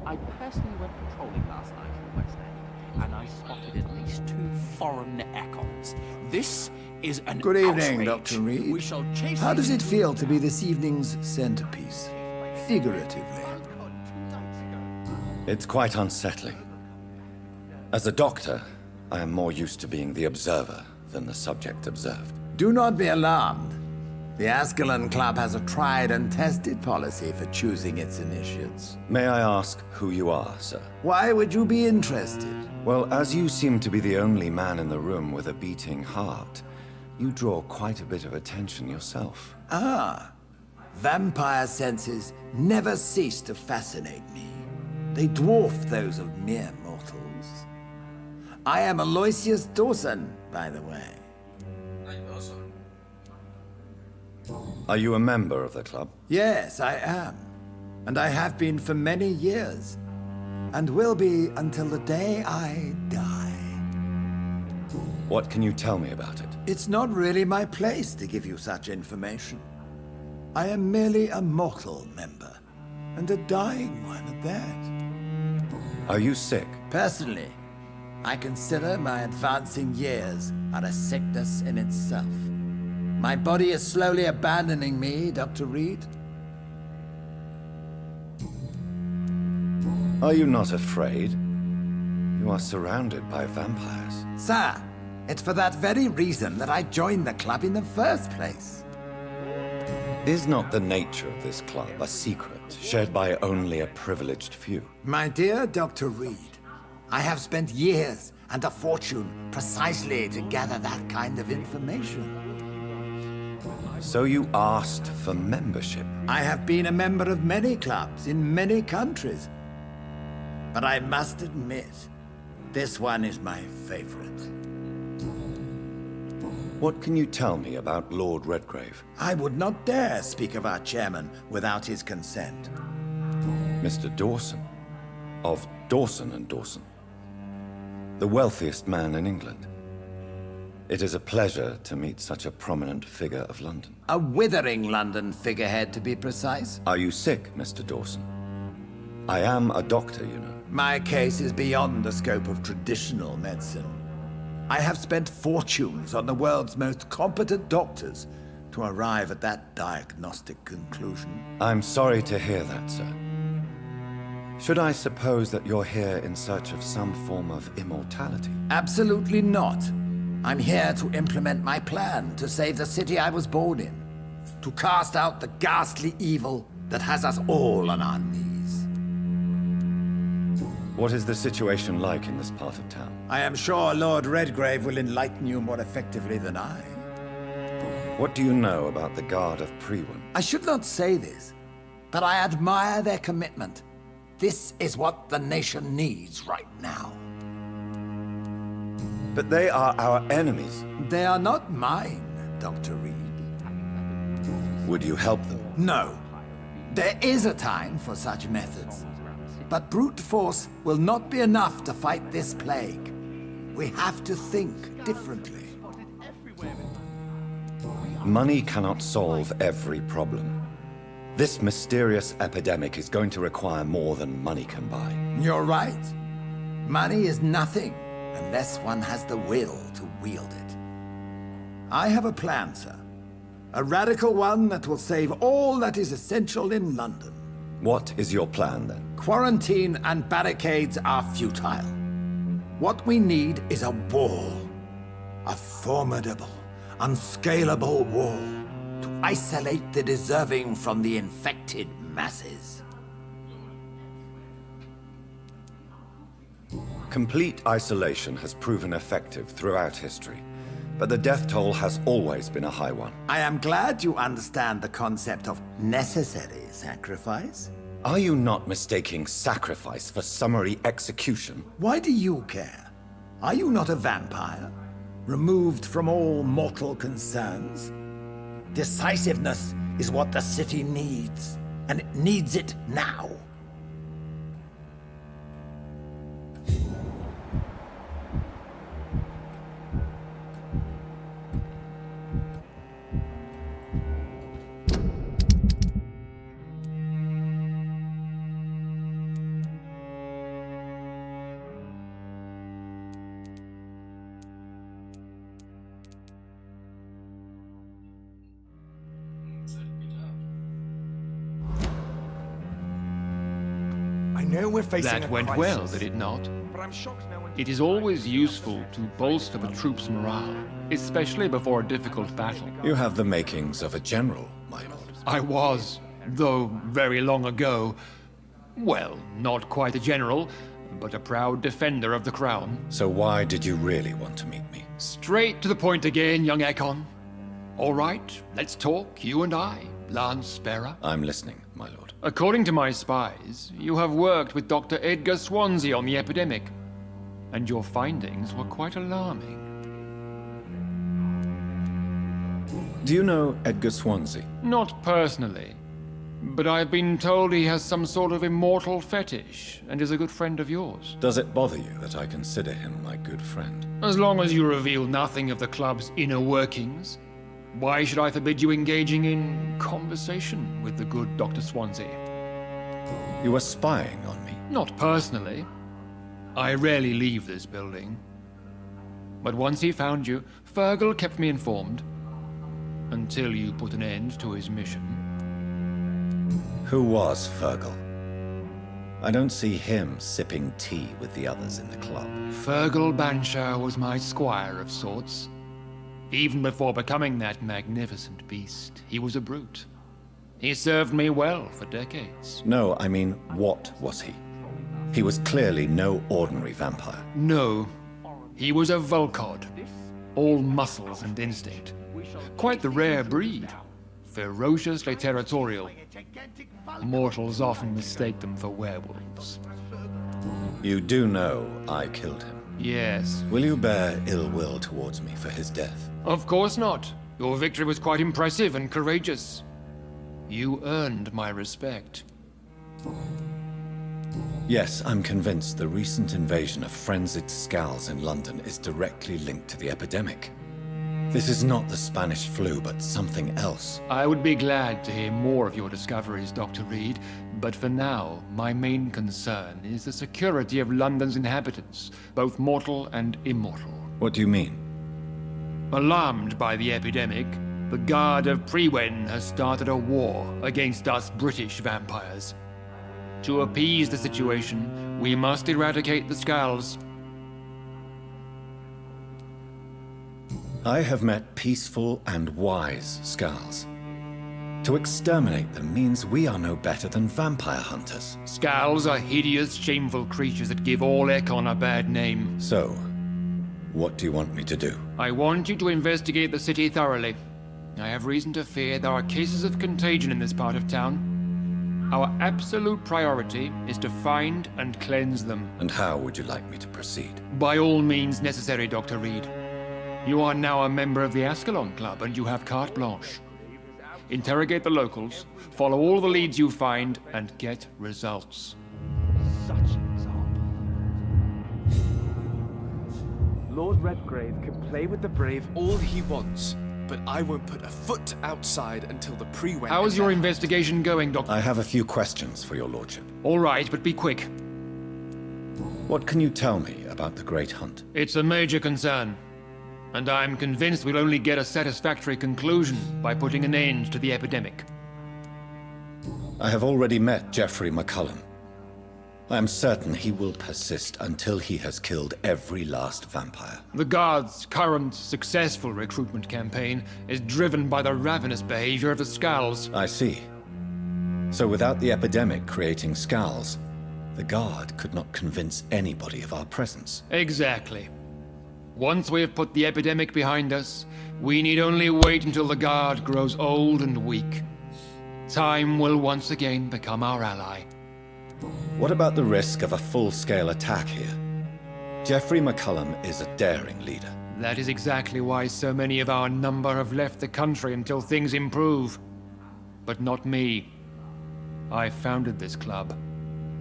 I personally went patrolling last night in the West End, and I spotted at least 2 foreign Ekons. This is an Good evening, outrage. Dr. Reed. We shall chase How these- does it feel to be this evening's centerpiece? Figuratively. It's quite unsettling. As a doctor, I am more used to being the observer than the subject observed. Do not be alarmed. The Ascalon Club has a tried and tested policy for choosing its initiates. May I ask who you are, sir? Why would you be interested? Well, as you seem to be the only man in the room with a beating heart, you draw quite a bit of attention yourself. Ah, vampire senses never cease to fascinate me. They dwarf those of mere mortals. I am Aloysius Dawson, by the way. Are you a member of the club? Yes, I am. And I have been for many years. And will be until the day I die. What can you tell me about it? It's not really my place to give you such information. I am merely a mortal member, and a dying one at that. Are you sick? Personally, I consider my advancing years are a sickness in itself. My body is slowly abandoning me, Dr. Reed. Are you not afraid? You are surrounded by vampires. Sir, it's for that very reason that I joined the club in the first place. Is not the nature of this club a secret shared by only a privileged few? My dear Dr. Reed, I have spent years and a fortune precisely to gather that kind of information. So you asked for membership? I have been a member of many clubs in many countries. But I must admit, this one is my favorite. What can you tell me about Lord Redgrave? I would not dare speak of our chairman without his consent. Mr. Dawson, of Dawson and Dawson, the wealthiest man in England. It is a pleasure to meet such a prominent figure of London. A withering London figurehead, to be precise. Are you sick, Mr. Dawson? I am a doctor, you know. My case is beyond the scope of traditional medicine. I have spent fortunes on the world's most competent doctors to arrive at that diagnostic conclusion. I'm sorry to hear that, sir. Should I suppose that you're here in search of some form of immortality? Absolutely not. I'm here to implement my plan to save the city I was born in. To cast out the ghastly evil that has us all on our knees. What is the situation like in this part of town? I am sure Lord Redgrave will enlighten you more effectively than I. What do you know about the Guard of Prewin? I should not say this, but I admire their commitment. This is what the nation needs right now. But they are our enemies. They are not mine, Dr. Reed. Would you help them? No. There is a time for such methods. But brute force will not be enough to fight this plague. We have to think differently. Money cannot solve every problem. This mysterious epidemic is going to require more than money can buy. You're right. Money is nothing unless one has the will to wield it. I have a plan, sir. A radical one that will save all that is essential in London. What is your plan, then? Quarantine and barricades are futile. What we need is a wall. A formidable, unscalable wall to isolate the deserving from the infected masses. Complete isolation has proven effective throughout history, but the death toll has always been a high one. I am glad you understand the concept of necessary sacrifice. Are you not mistaking sacrifice for summary execution? Why do you care? Are you not a vampire? Removed from all mortal concerns? Decisiveness is what the city needs, and it needs it now. That went well, did it not? It is always useful to bolster the troops' morale, especially before a difficult battle. You have the makings of a general, my lord. I was, though very long ago. Well, not quite a general, but a proud defender of the crown. So why did you really want to meet me? Straight to the point again, young Ekon. All right, let's talk, you and I, Lance Sparrow. I'm listening, my lord. According to my spies, you have worked with Dr. Edgar Swansea on the epidemic, and your findings were quite alarming. Do you know Edgar Swansea? Not personally, but I've been told he has some sort of immortal fetish and is a good friend of yours. Does it bother you that I consider him my good friend? As long as you reveal nothing of the club's inner workings, why should I forbid you engaging in conversation with the good Dr. Swansea? You were spying on me? Not personally. I rarely leave this building. But once he found you, Fergal kept me informed. Until you put an end to his mission. Who was Fergal? I don't see him sipping tea with the others in the club. Fergal Banshire was my squire of sorts. Even before becoming that magnificent beast, he was a brute. He served me well for decades. No, I mean, what was he? He was clearly no ordinary vampire. No. He was a Volcod. All muscles and instinct. Quite the rare breed. Ferociously territorial. Mortals often mistake them for werewolves. You do know I killed him? Yes. Will you bear ill will towards me for his death? Of course not. Your victory was quite impressive and courageous. You earned my respect. Yes, I'm convinced the recent invasion of frenzied Scals in London is directly linked to the epidemic. This is not the Spanish flu, but something else. I would be glad to hear more of your discoveries, Dr. Reed, but for now, my main concern is the security of London's inhabitants, both mortal and immortal. What do you mean? Alarmed by the epidemic, the Guard of Prewen has started a war against us British vampires. To appease the situation, we must eradicate the Scals. I have met peaceful and wise Scals. To exterminate them means we are no better than vampire hunters. Scals are hideous, shameful creatures that give all Ekon a bad name. So, what do you want me to do? I want you to investigate the city thoroughly. I have reason to fear there are cases of contagion in this part of town. Our absolute priority is to find and cleanse them. And how would you like me to proceed? By all means necessary, Dr. Reed. You are now a member of the Ascalon Club, and you have carte blanche. Interrogate the locals, follow all the leads you find, and get results. Such an example. Lord Redgrave can play with the brave all he wants, but I won't put a foot outside until the pre-went. How's your investigation going, Doctor? I have a few questions for your lordship. All right, but be quick. What can you tell me about the Great Hunt? It's a major concern, and I'm convinced we'll only get a satisfactory conclusion by putting an end to the epidemic. I have already met Geoffrey McCullum. I am certain he will persist until he has killed every last vampire. The Guard's current successful recruitment campaign is driven by the ravenous behavior of the Scals. I see. So without the epidemic creating Scals, the Guard could not convince anybody of our presence. Exactly. Once we have put the epidemic behind us, we need only wait until the Guard grows old and weak. Time will once again become our ally. What about the risk of a full-scale attack here? Geoffrey McCullum is a daring leader. That is exactly why so many of our number have left the country until things improve. But not me. I founded this club.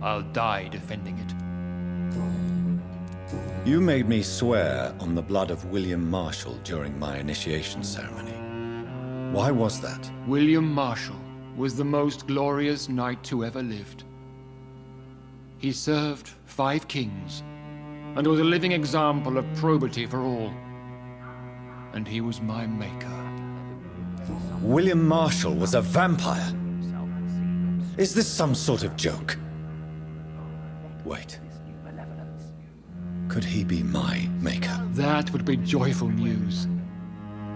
I'll die defending it. You made me swear on the blood of William Marshall during my initiation ceremony. Why was that? William Marshall was the most glorious knight who ever lived. He served 5 kings, and was a living example of probity for all. And he was my maker. William Marshall was a vampire? Is this some sort of joke? Wait. Could he be my maker? That would be joyful news,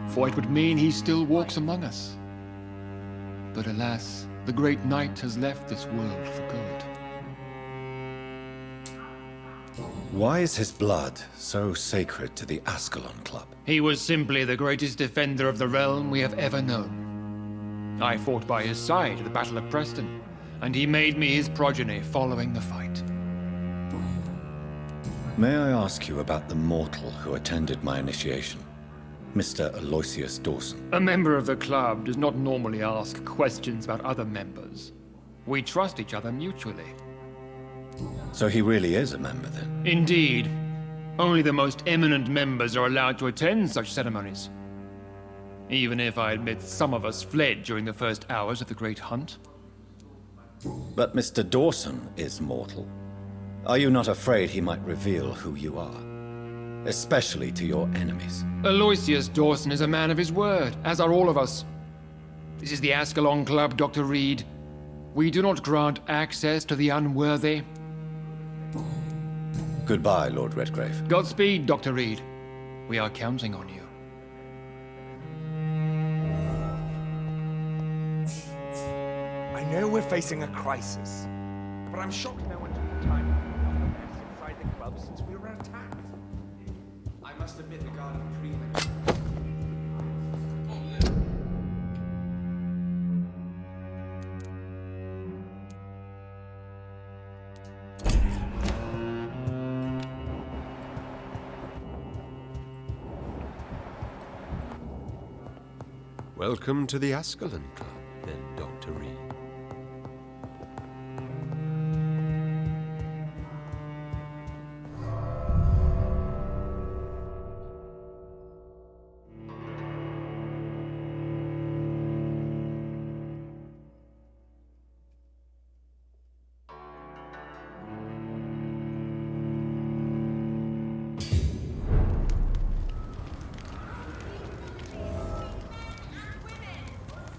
for it would mean he still walks among us. But alas, the great knight has left this world for good. Why is his blood so sacred to the Ascalon Club? He was simply the greatest defender of the realm we have ever known. I fought by his side at the Battle of Preston, and he made me his progeny following the fight. May I ask you about the mortal who attended my initiation? Mr. Aloysius Dawson. A member of the club does not normally ask questions about other members. We trust each other mutually. So he really is a member, then? Indeed. Only the most eminent members are allowed to attend such ceremonies. Even if I admit some of us fled during the first hours of the Great Hunt. But Mr. Dawson is mortal. Are you not afraid he might reveal who you are? Especially to your enemies. Aloysius Dawson is a man of his word, as are all of us. This is the Ascalon Club, Dr. Reed. We do not grant access to the unworthy. Goodbye, Lord Redgrave. Godspeed, Dr. Reed. We are counting on you. I know we're facing a crisis, but I'm shocked no one took the time to pick up the mess inside the club since we were attacked. I must admit the Guard of Prewen. Welcome to the Ascalon Club, then, Dr. Reed.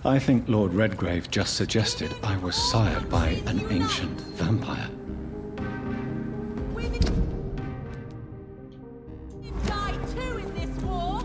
I think Lord Redgrave just suggested I was sired by an ancient vampire. Die too in this war.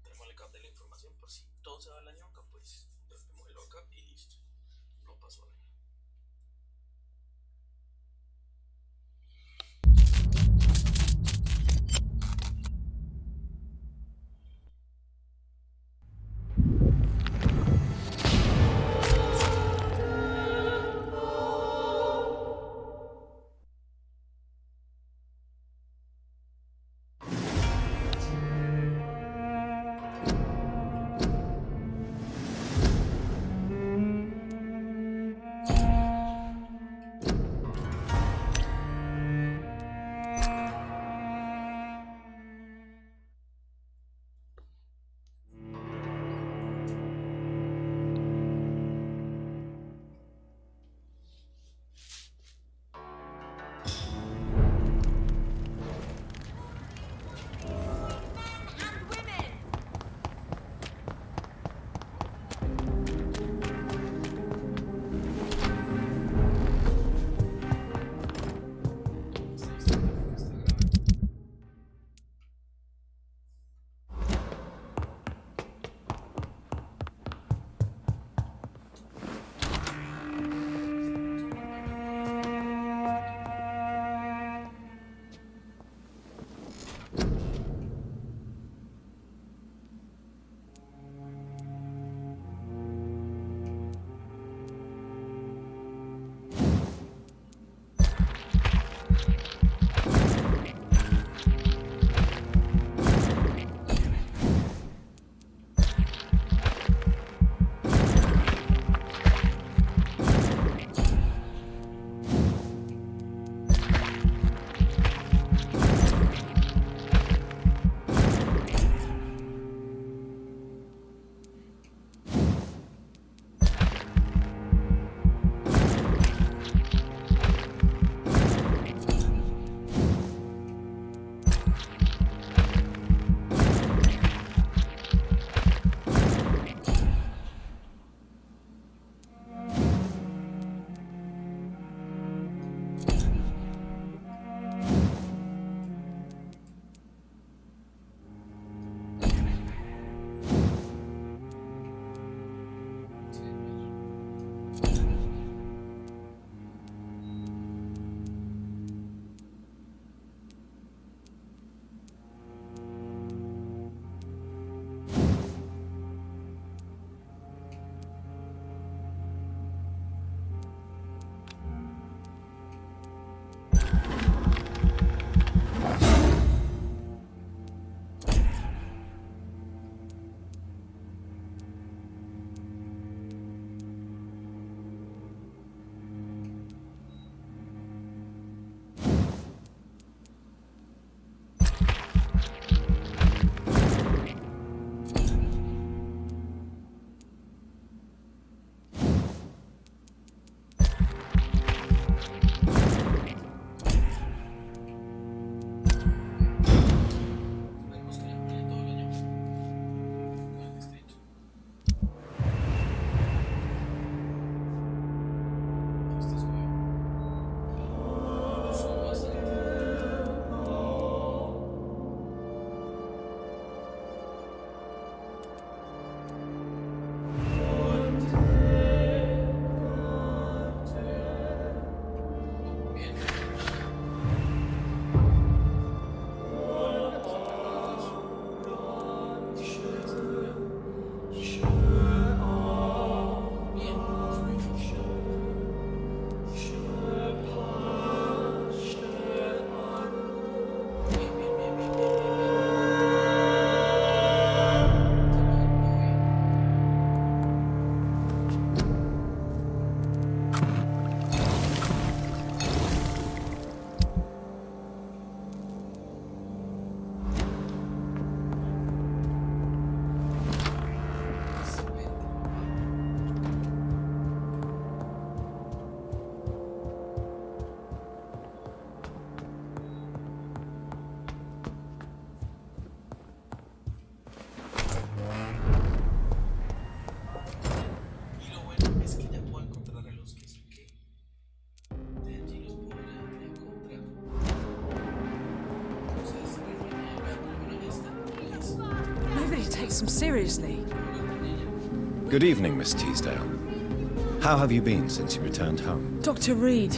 Tenemos el backup de la información por si todo se va a la ñonga, pues tenemos el backup y listo. Lo paso a ver. some seriously. Good evening, Miss Teasdale. How have you been since you returned home? Dr. Reed.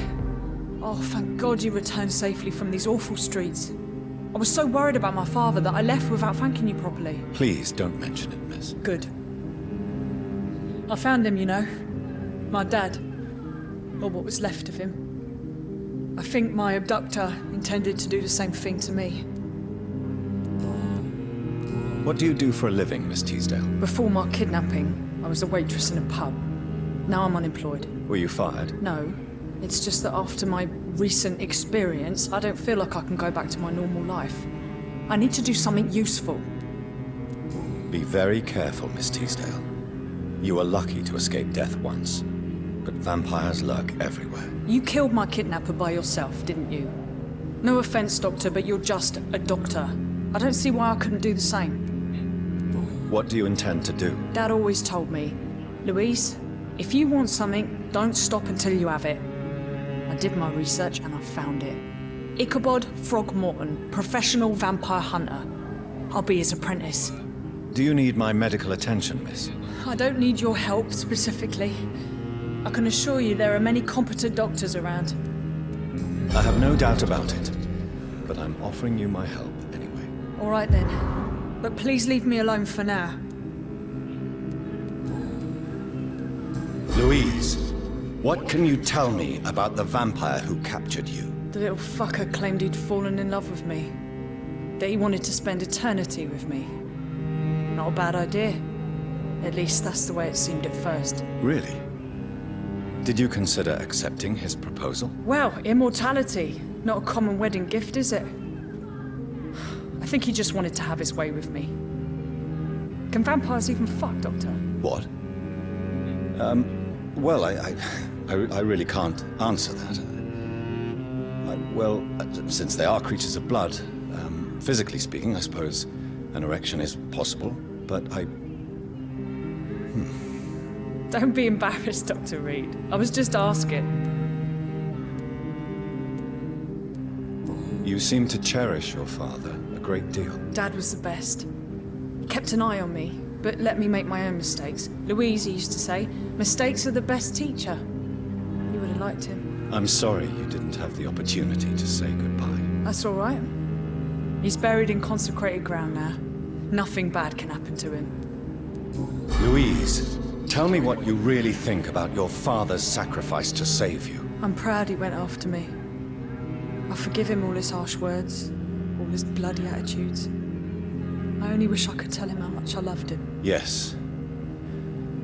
Oh, thank God you returned safely from these awful streets. I was so worried about my father that I left without thanking you properly. Please don't mention it, miss. Good. I found him, you know. My dad. Or what was left of him. I think my abductor intended to do the same thing to me. What do you do for a living, Miss Teasdale? Before my kidnapping, I was a waitress in a pub. Now I'm unemployed. Were you fired? No. It's just that after my recent experience, I don't feel like I can go back to my normal life. I need to do something useful. Be very careful, Miss Teasdale. You were lucky to escape death once, but vampires lurk everywhere. You killed my kidnapper by yourself, didn't you? No offense, Doctor, but you're just a doctor. I don't see why I couldn't do the same. What do you intend to do? Dad always told me, Louise, if you want something, don't stop until you have it. I did my research and I found it. Ichabod Throgmorton, professional vampire hunter. I'll be his apprentice. Do you need my medical attention, miss? I don't need your help specifically. I can assure you there are many competent doctors around. I have no doubt about it, but I'm offering you my help anyway. All right then, but please leave me alone for now. Louise, what can you tell me about the vampire who captured you? The little fucker claimed he'd fallen in love with me. That he wanted to spend eternity with me. Not a bad idea. At least that's the way it seemed at first. Really? Did you consider accepting his proposal? Well, immortality. Not a common wedding gift, is it? I think he just wanted to have his way with me. Can vampires even fuck, Doctor? What? Well, I really can't answer that. Since they are creatures of blood, physically speaking, I suppose an erection is possible, but Don't be embarrassed, Dr. Reed. I was just asking. You seem to cherish your father a great deal. Dad was the best. He kept an eye on me, but let me make my own mistakes. Louise used to say, mistakes are the best teacher. You would have liked him. I'm sorry you didn't have the opportunity to say goodbye. That's all right. He's buried in consecrated ground now. Nothing bad can happen to him. Louise, tell me what you really think about your father's sacrifice to save you. I'm proud he went after me. I forgive him all his harsh words, all his bloody attitudes. I only wish I could tell him how much I loved him. Yes.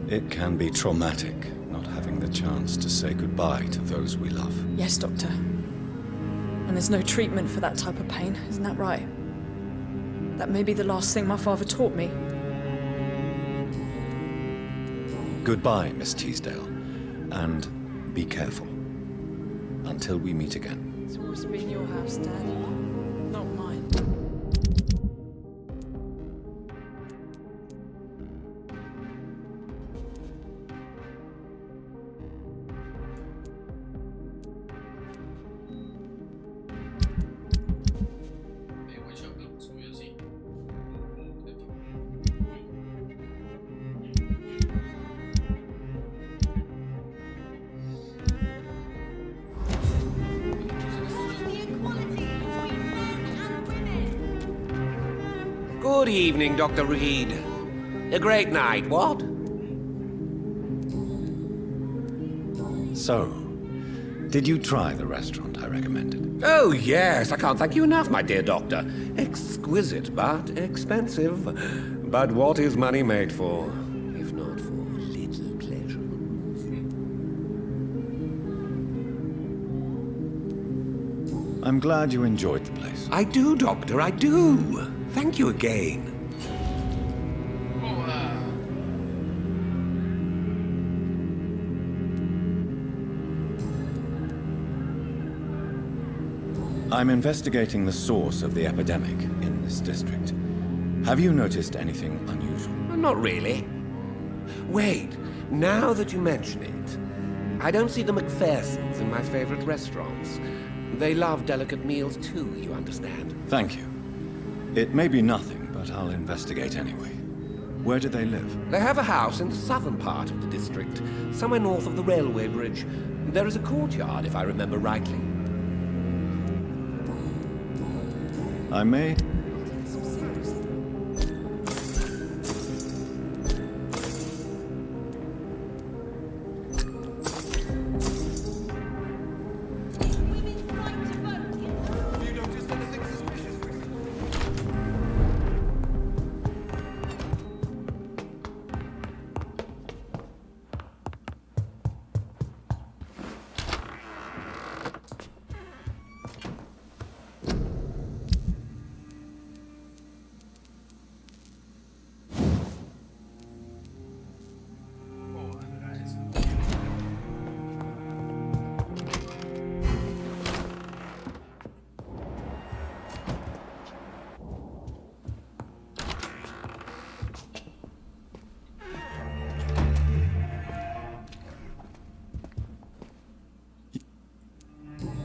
It can be traumatic, not having the chance to say goodbye to those we love. Yes, Doctor. And there's no treatment for that type of pain, isn't that right? That may be the last thing my father taught me. Goodbye, Miss Teasdale. And be careful. Until we meet again. It's always been your house, Dad. Not mine. Good evening, Dr. Reed. A great night, what? So, did you try the restaurant I recommended? Oh, yes. I can't thank you enough, my dear doctor. Exquisite, but expensive. But what is money made for, if not for little pleasure? I'm glad you enjoyed the place. I do, Doctor, I do. Thank you again. I'm investigating the source of the epidemic in this district. Have you noticed anything unusual? Not really. Wait, now that you mention it, I don't see the McPhersons in my favorite restaurants. They love delicate meals too, you understand. Thank you. It may be nothing, but I'll investigate anyway. Where do they live? They have a house in the southern part of the district, somewhere north of the railway bridge. There is a courtyard, if I remember rightly. I may...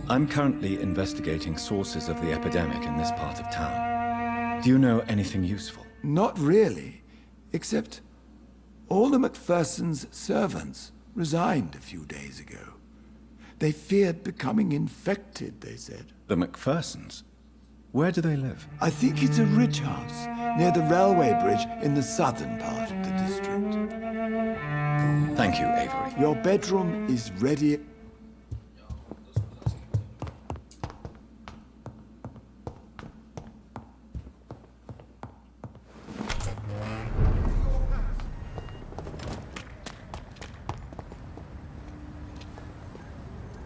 I'm currently investigating sources of the epidemic in this part of town. Do you know anything useful? Not really, except all the Macpherson's servants resigned a few days ago. They feared becoming infected, they said. The Macphersons? Where do they live? I think it's a ridge house near the railway bridge in the southern part of the district. Thank you, Avery. Your bedroom is ready.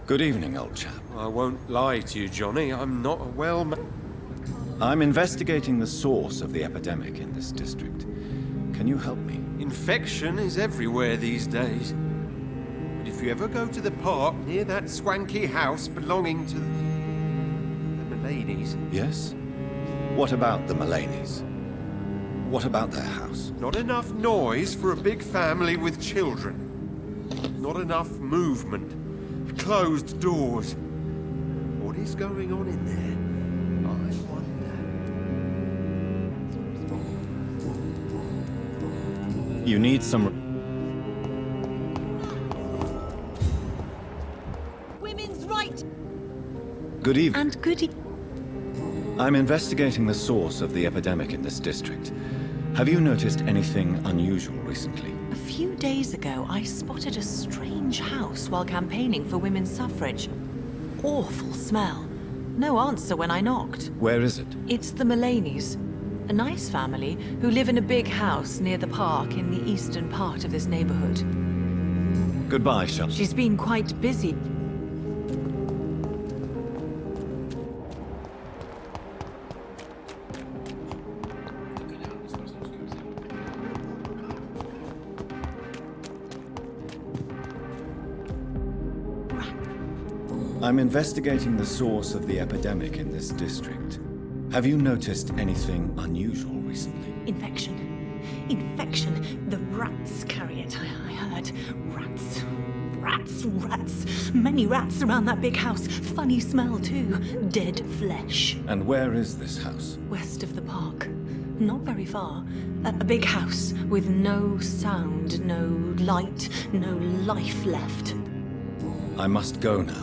Good evening, old chap. I won't lie to you, Johnny. I'm not a I'm investigating the source of the epidemic in this district. Can you help me? Infection is everywhere these days. But if you ever go to the park near that swanky house belonging to the Mullaneys... Yes? What about the Mullaneys? What about their house? Not enough noise for a big family with children. Not enough movement. Closed doors. What is going on in there? I wonder. You need some... Women's right. Good evening. And good I'm investigating the source of the epidemic in this district. Have you noticed anything unusual recently? A few days ago, I spotted a strange house while campaigning for women's suffrage. Awful smell. No answer when I knocked. Where is it? It's the Mullaneys, a nice family who live in a big house near the park in the eastern part of this neighborhood. Goodbye, Shel. She's been quite busy. I'm investigating the source of the epidemic in this district. Have you noticed anything unusual recently? Infection. Infection. The rats carry it, I heard. Rats. Rats. Rats. Many rats around that big house. Funny smell, too. Dead flesh. And where is this house? West of the park. Not very far. A big house with no sound, no light, no life left. I must go now.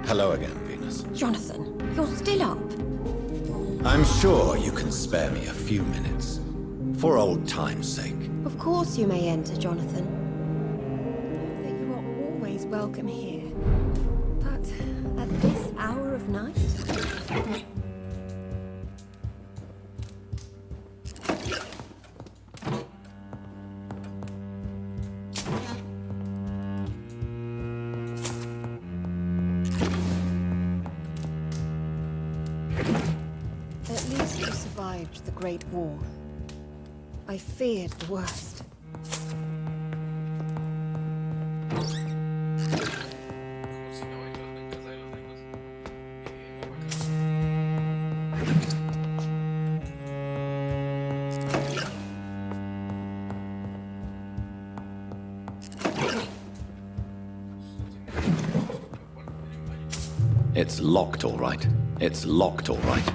Hello again, Venus. Jonathan, you're still up. I'm sure you can spare me a few minutes. For old time's sake. Of course you may enter, Jonathan. Know that you are always welcome here. But at this hour of night? At least you survived the Great War. I feared the worst. It's locked, all right. It's locked, all right.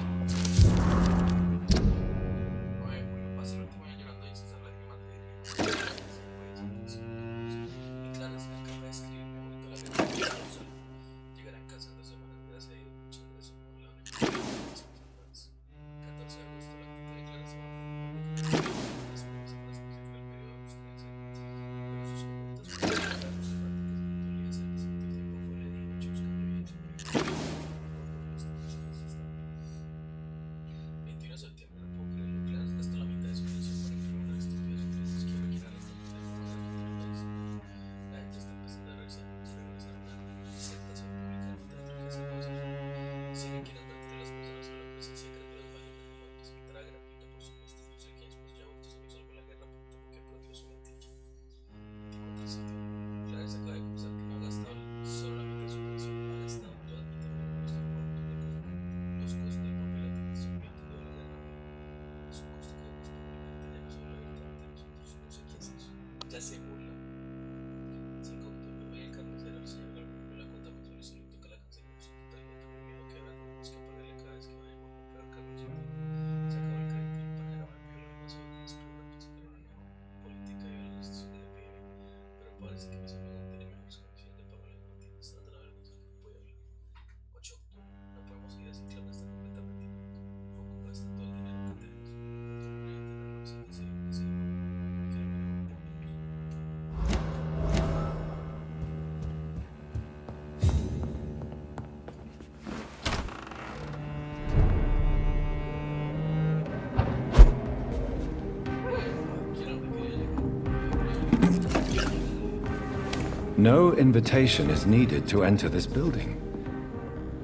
No invitation is needed to enter this building.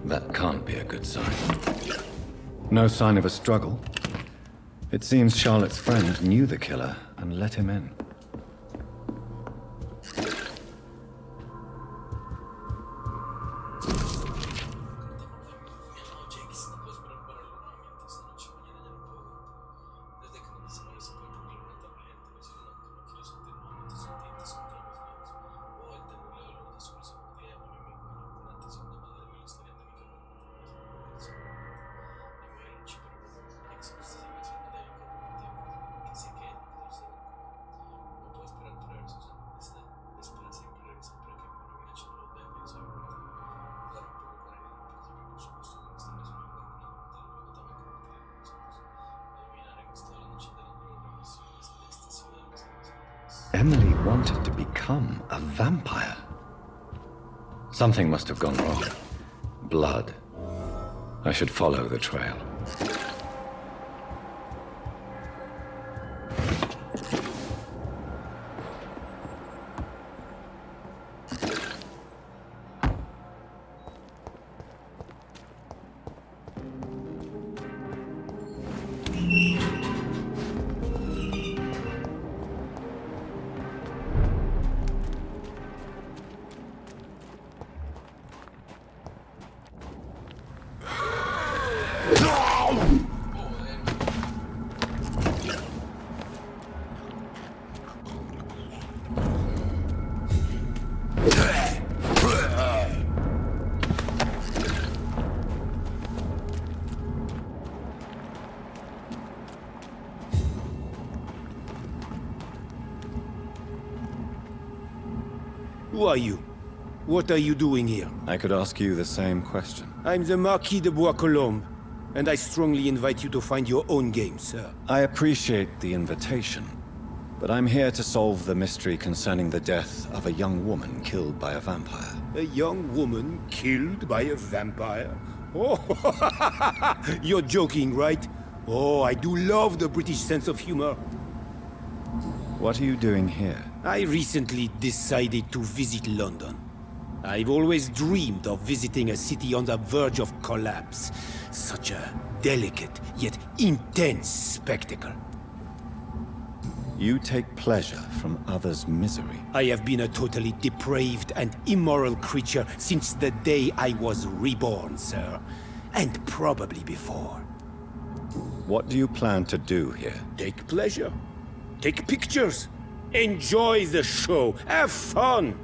That can't be a good sign. No sign of a struggle. It seems Charlotte's friend knew the killer and let him in. Emily wanted to become a vampire. Something must have gone wrong. Blood. I should follow the trail. Who are you? What are you doing here? I could ask you the same question. I'm the Marquis de Bois-Colombes, and I strongly invite you to find your own game, sir. I appreciate the invitation, but I'm here to solve the mystery concerning the death of a young woman killed by a vampire. A young woman killed by a vampire? Oh, you're joking, right? Oh, I do love the British sense of humor. What are you doing here? I recently decided to visit London. I've always dreamed of visiting a city on the verge of collapse. Such a delicate, yet intense spectacle. You take pleasure from others' misery. I have been a totally depraved and immoral creature since the day I was reborn, sir. And probably before. What do you plan to do here? Take pleasure. Take pictures. Enjoy the show. Have fun.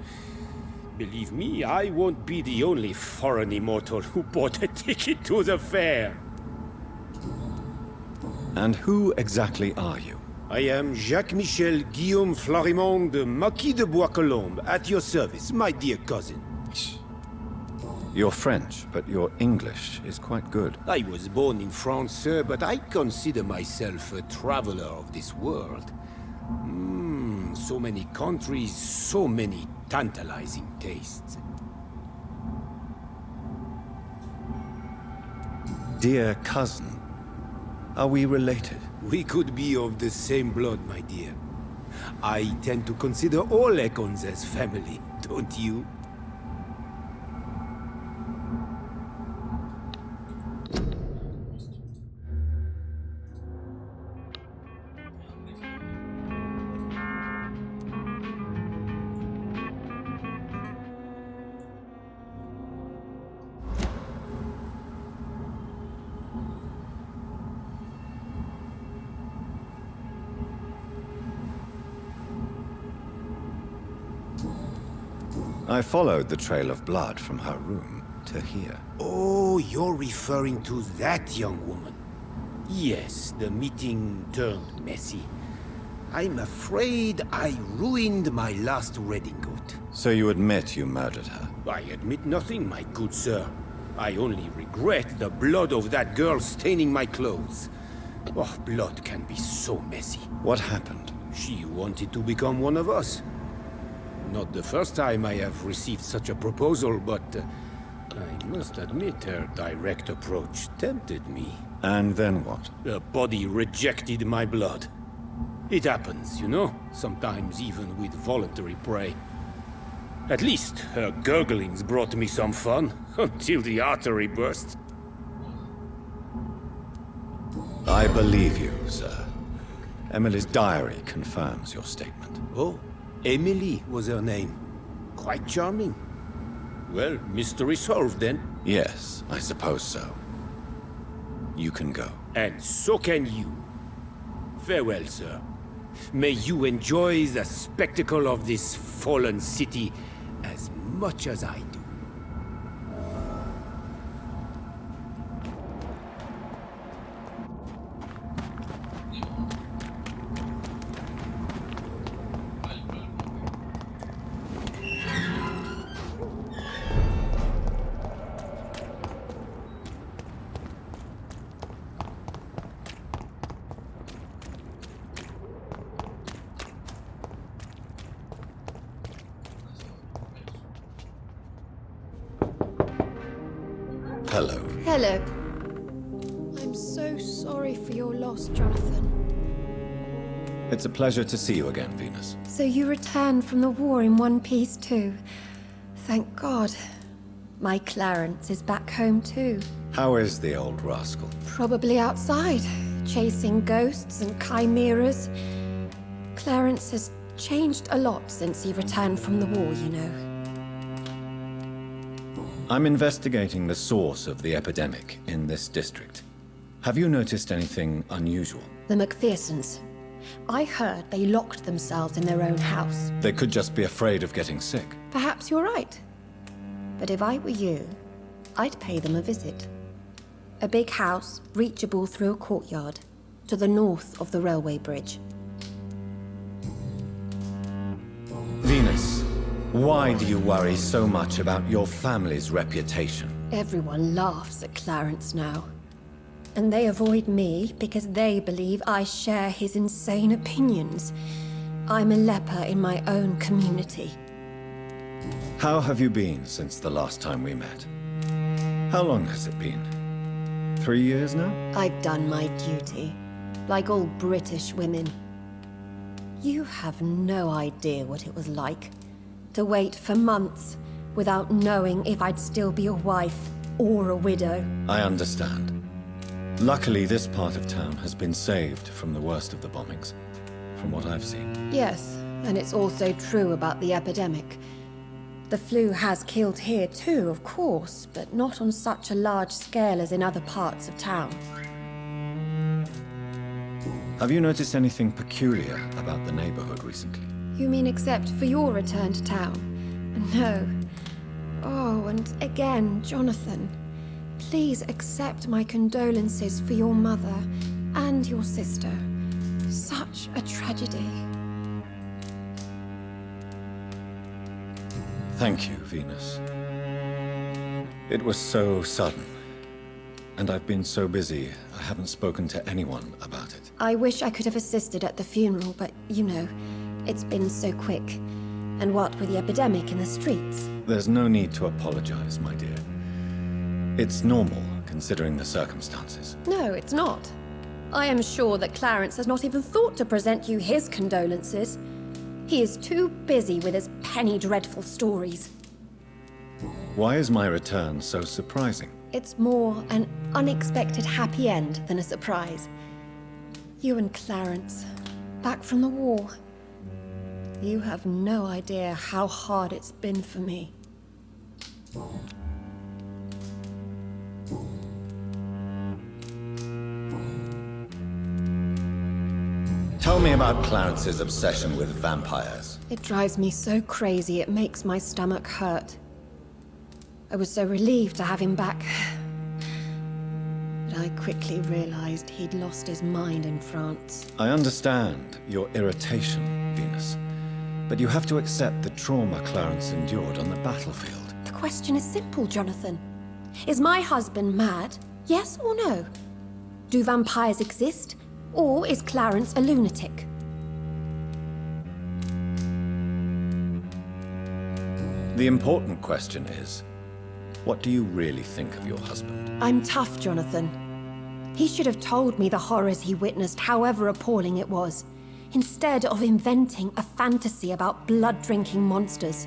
Believe me, I won't be the only foreign immortal who bought a ticket to the fair. And who exactly are you? I am Jacques-Michel Guillaume Florimond de Marquis de Bois-Colombes, at your service, my dear cousin. You're French, but your English is quite good. I was born in France, sir, but I consider myself a traveler of this world. So many countries, so many tantalizing tastes. Dear cousin, are we related? We could be of the same blood, my dear. I tend to consider all Econs as family, don't you? I followed the trail of blood from her room to here. Oh, you're referring to that young woman. Yes, the meeting turned messy. I'm afraid I ruined my last redingote. So you admit you murdered her? I admit nothing, my good sir. I only regret the blood of that girl staining my clothes. Oh, blood can be so messy. What happened? She wanted to become one of us. Not the first time I have received such a proposal, but I must admit her direct approach tempted me. And then what? The body rejected my blood. It happens, you know, sometimes even with voluntary prey. At least her gurglings brought me some fun, until the artery burst. I believe you, sir. Emily's diary confirms your statement. Oh, Emily was her name. Quite charming. Well, mystery solved then. Yes, I suppose so. You can go. And so can you. Farewell, sir. May you enjoy the spectacle of this fallen city as much as I do. Hello. Hello. I'm so sorry for your loss, Jonathan. It's a pleasure to see you again, Venus. So you returned from the war in one piece too. Thank God. My Clarence is back home too. How is the old rascal? Probably outside, chasing ghosts and chimeras. Clarence has changed a lot since he returned from the war, you know. I'm investigating the source of the epidemic in this district. Have you noticed anything unusual? The McPhersons. I heard they locked themselves in their own house. They could just be afraid of getting sick. Perhaps you're right. But if I were you, I'd pay them a visit. A big house, reachable through a courtyard, to the north of the railway bridge. Venus, why do you worry so much about your family's reputation? Everyone laughs at Clarence now. And they avoid me because they believe I share his insane opinions. I'm a leper in my own community. How have you been since the last time we met? How long has it been? 3 years now? I've done my duty, like all British women. You have no idea what it was like to wait for months without knowing if I'd still be a wife or a widow. I understand. Luckily, this part of town has been saved from the worst of the bombings, from what I've seen. Yes, and it's also true about the epidemic. The flu has killed here too, of course, but not on such a large scale as in other parts of town. Have you noticed anything peculiar about the neighborhood recently? You mean except for your return to town? No. and again, Jonathan. Please accept my condolences for your mother and your sister. Such a tragedy. Thank you, Venus. It was so sudden. And I've been so busy, I haven't spoken to anyone about it. I wish I could have assisted at the funeral, but you know, it's been so quick. And what with the epidemic in the streets? There's no need to apologize, my dear. It's normal, considering the circumstances. No, it's not. I am sure that Clarence has not even thought to present you his condolences. He is too busy with his penny dreadful stories. Why is my return so surprising? It's more an unexpected happy end than a surprise. You and Clarence, back from the war. You have no idea how hard it's been for me. Tell me about Clarence's obsession with vampires. It drives me so crazy it makes my stomach hurt. I was so relieved to have him back. But I quickly realized he'd lost his mind in France. I understand your irritation, Venus. But you have to accept the trauma Clarence endured on the battlefield. The question is simple, Jonathan. Is my husband mad? Yes or no? Do vampires exist? Or is Clarence a lunatic? The important question is, what do you really think of your husband? I'm tough, Jonathan. He should have told me the horrors he witnessed, however appalling it was, instead of inventing a fantasy about blood-drinking monsters.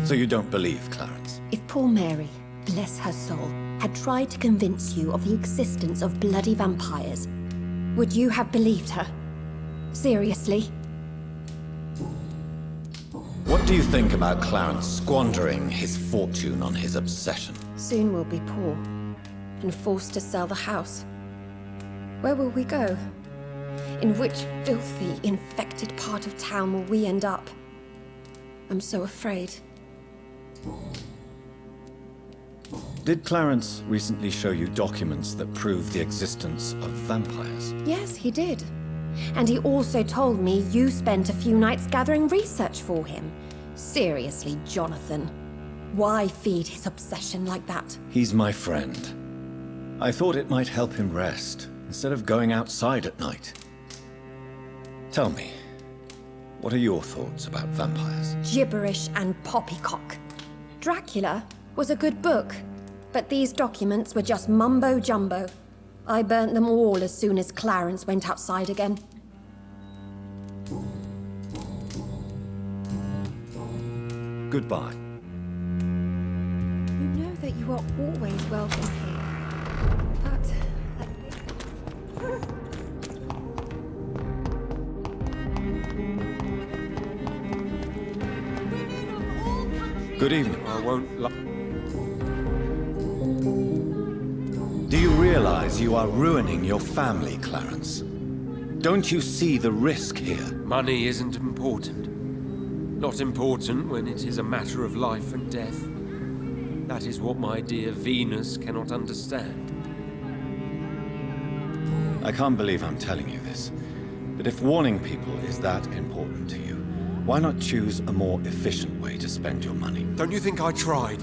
So you don't believe Clarence? If poor Mary, bless her soul, had tried to convince you of the existence of bloody vampires, would you have believed her? Seriously? What do you think about Clarence squandering his fortune on his obsession? Soon we'll be poor, and forced to sell the house. Where will we go? In which filthy, infected part of town will we end up? I'm so afraid. Did Clarence recently show you documents that prove the existence of vampires? Yes, he did. And he also told me you spent a few nights gathering research for him. Seriously, Jonathan. Why feed his obsession like that? He's my friend. I thought it might help him rest, instead of going outside at night. Tell me, what are your thoughts about vampires? Gibberish and poppycock. Dracula was a good book, but these documents were just mumbo-jumbo. I burnt them all as soon as Clarence went outside again. Goodbye. You know that you are always welcome here, but... Good evening. I won't Do you realize you are ruining your family, Clarence? Don't you see the risk here? Money isn't important. Not important when it is a matter of life and death. That is what my dear Venus cannot understand. I can't believe I'm telling you this, but if warning people is that important to you, why not choose a more efficient way to spend your money? Don't you think I tried?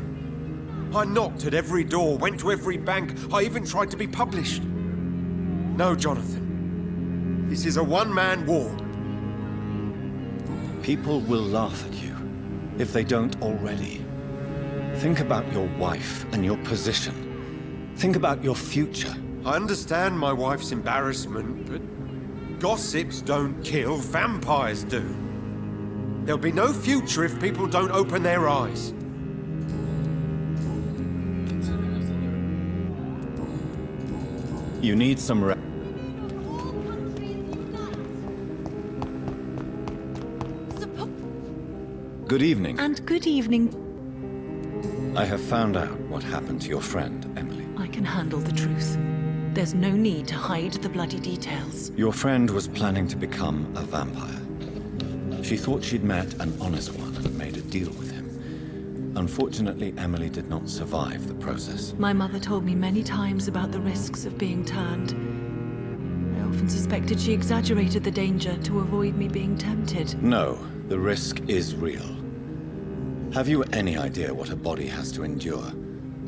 I knocked at every door, went to every bank, I even tried to be published. No, Jonathan. This is a one-man war. People will laugh at you, if they don't already. Think about your wife and your position. Think about your future. I understand my wife's embarrassment, but gossips don't kill, vampires do. There'll be no future if people don't open their eyes. You need some rest. Good evening. And good evening. I have found out what happened to your friend, Emily. I can handle the truth. There's no need to hide the bloody details. Your friend was planning to become a vampire. She thought she'd met an honest one and made a deal with him. Unfortunately, Emily did not survive the process. My mother told me many times about the risks of being turned. I often suspected she exaggerated the danger to avoid me being tempted. No, the risk is real. Have you any idea what a body has to endure?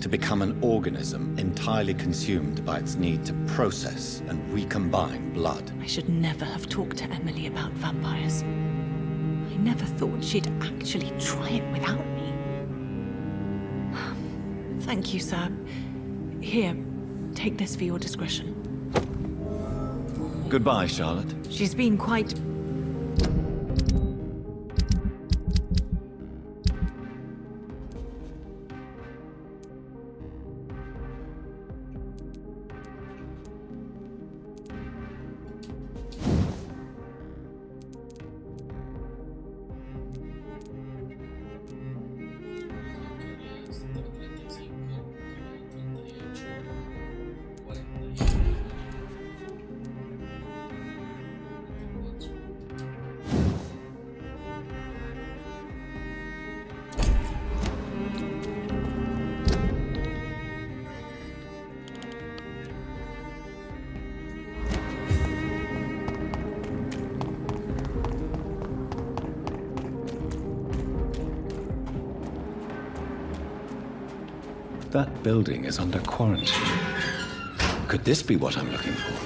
To become an organism entirely consumed by its need to process and recombine blood? I should never have talked to Emily about vampires. I never thought she'd actually try it without me. Thank you, sir. Here, take this for your discretion. Goodbye, Charlotte. She's been quite... That building is under quarantine. Could this be what I'm looking for?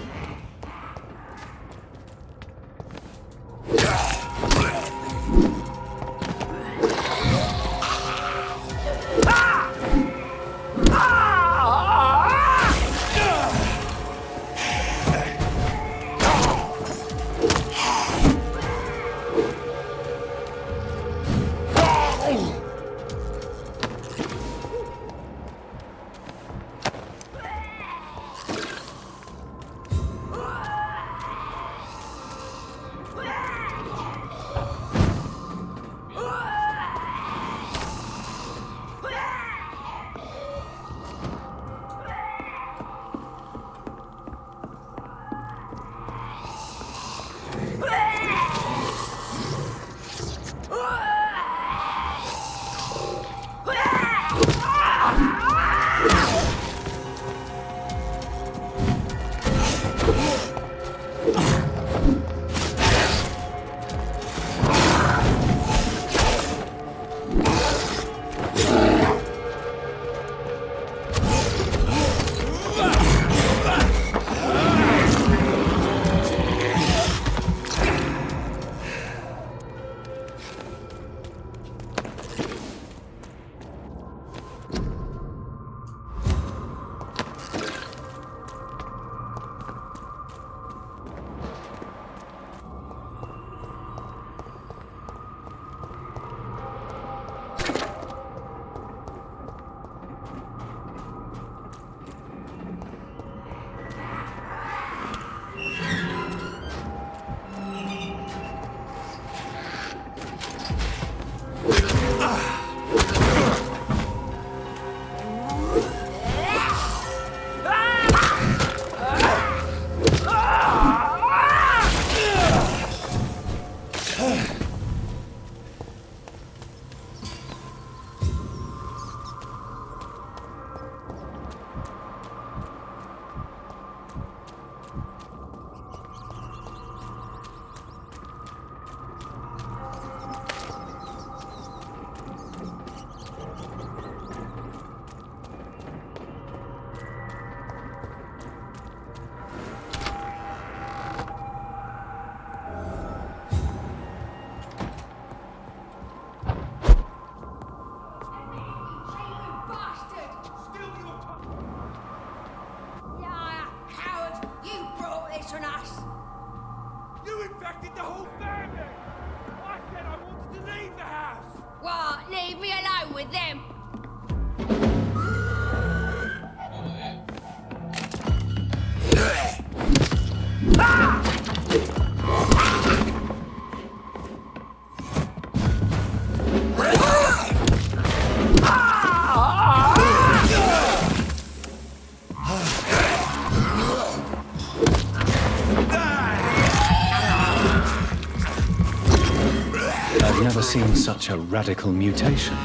I've never seen such a radical mutation.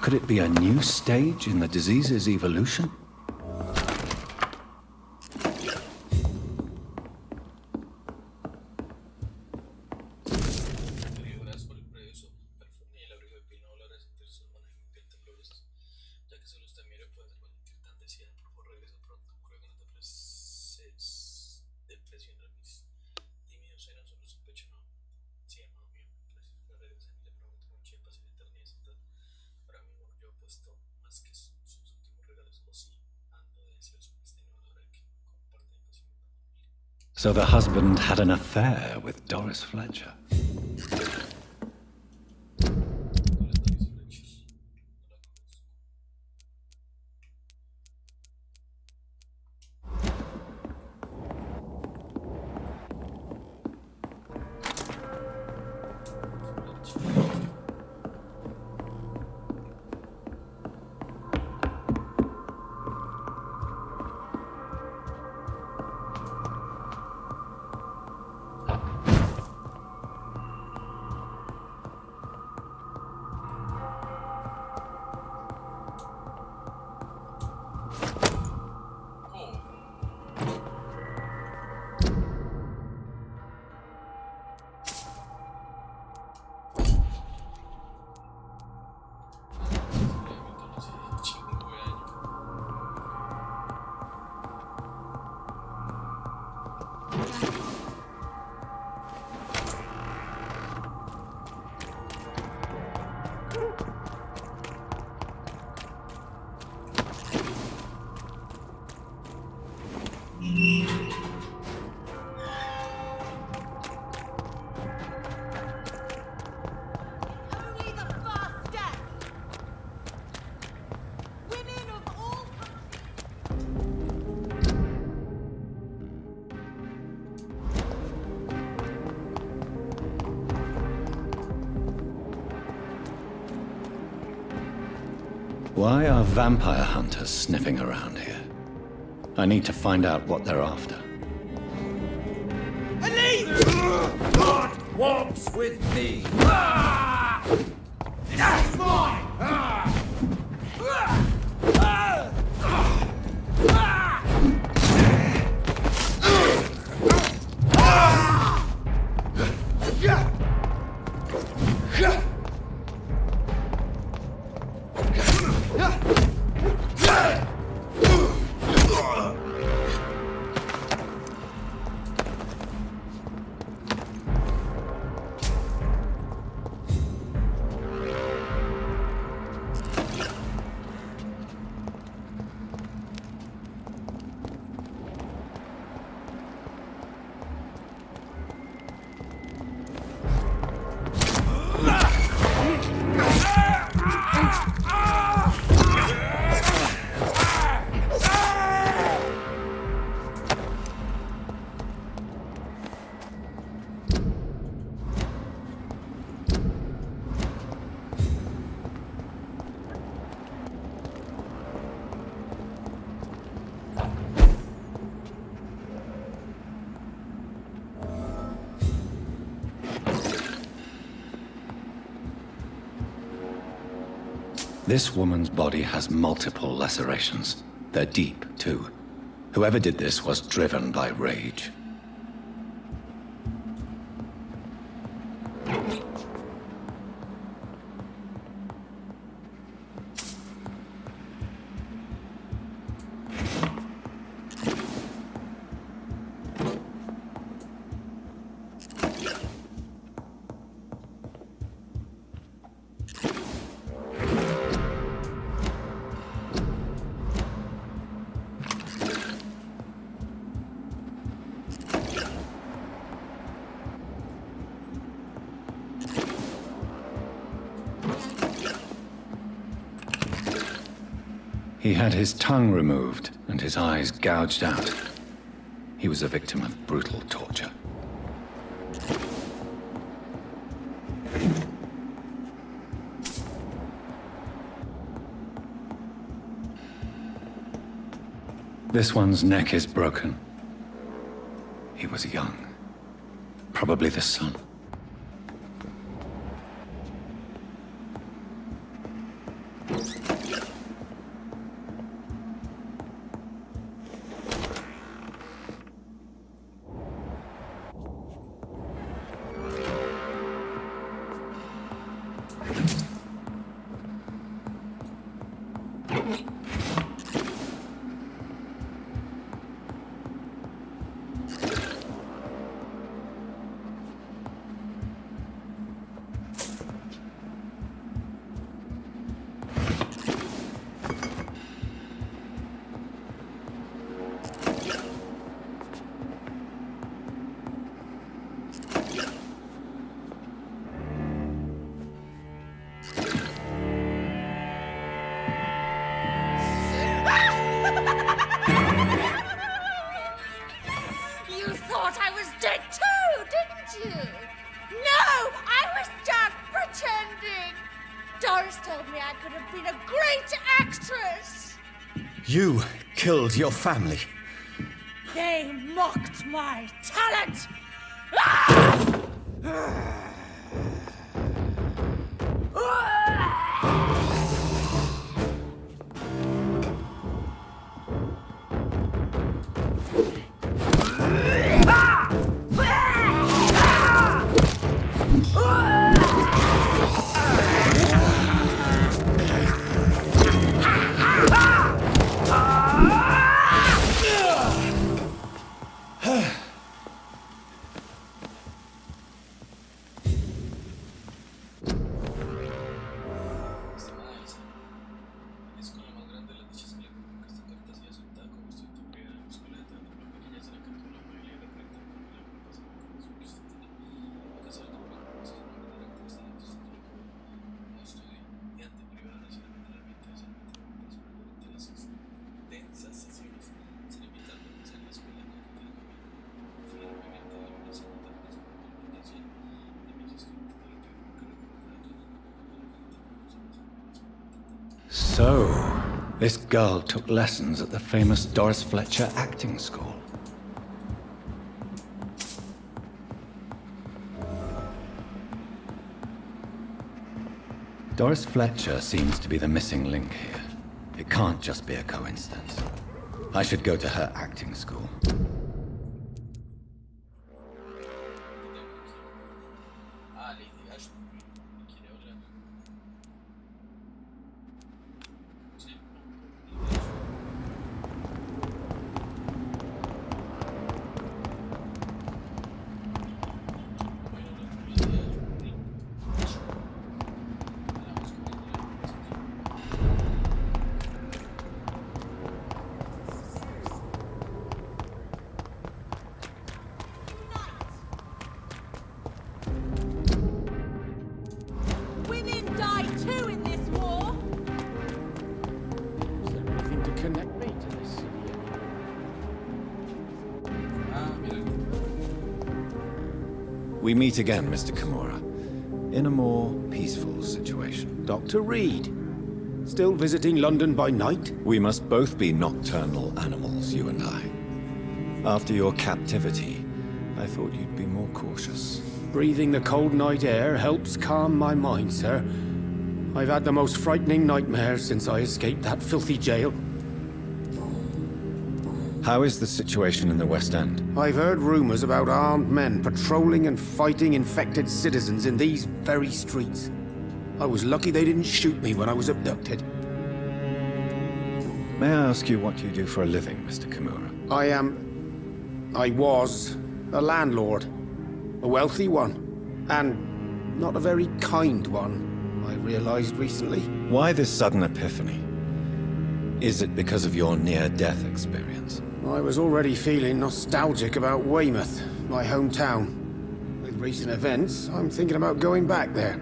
Could it be a new stage in the disease's evolution? So the husband had an affair with Doris Fletcher. Why are vampire hunters sniffing around here? I need to find out what they're after. God walks with thee. That's mine. This woman's body has multiple lacerations. They're deep, too. Whoever did this was driven by rage. He had his tongue removed and his eyes gouged out. He was a victim of brutal torture. This one's neck is broken. He was young. Probably the son. You thought I was dead too, didn't you? No, I was just pretending. Doris told me I could have been a great actress. You killed your family. They mocked my talent. Ah! So, this girl took lessons at the famous Doris Fletcher acting school. Doris Fletcher seems to be the missing link here. It can't just be a coincidence. I should go to her acting school. We meet again, Mr. Kimura, in a more peaceful situation. Dr. Reed, still visiting London by night? We must both be nocturnal animals, you and I. After your captivity, I thought you'd be more cautious. Breathing the cold night air helps calm my mind, sir. I've had the most frightening nightmares since I escaped that filthy jail. How is the situation in the West End? I've heard rumors about armed men patrolling and fighting infected citizens in these very streets. I was lucky they didn't shoot me when I was abducted. May I ask you what you do for a living, Mr. Kimura? I was a landlord. A wealthy one. And not a very kind one, I realized recently. Why this sudden epiphany? Is it because of your near-death experience? I was already feeling nostalgic about Weymouth, my hometown. With recent events, I'm thinking about going back there.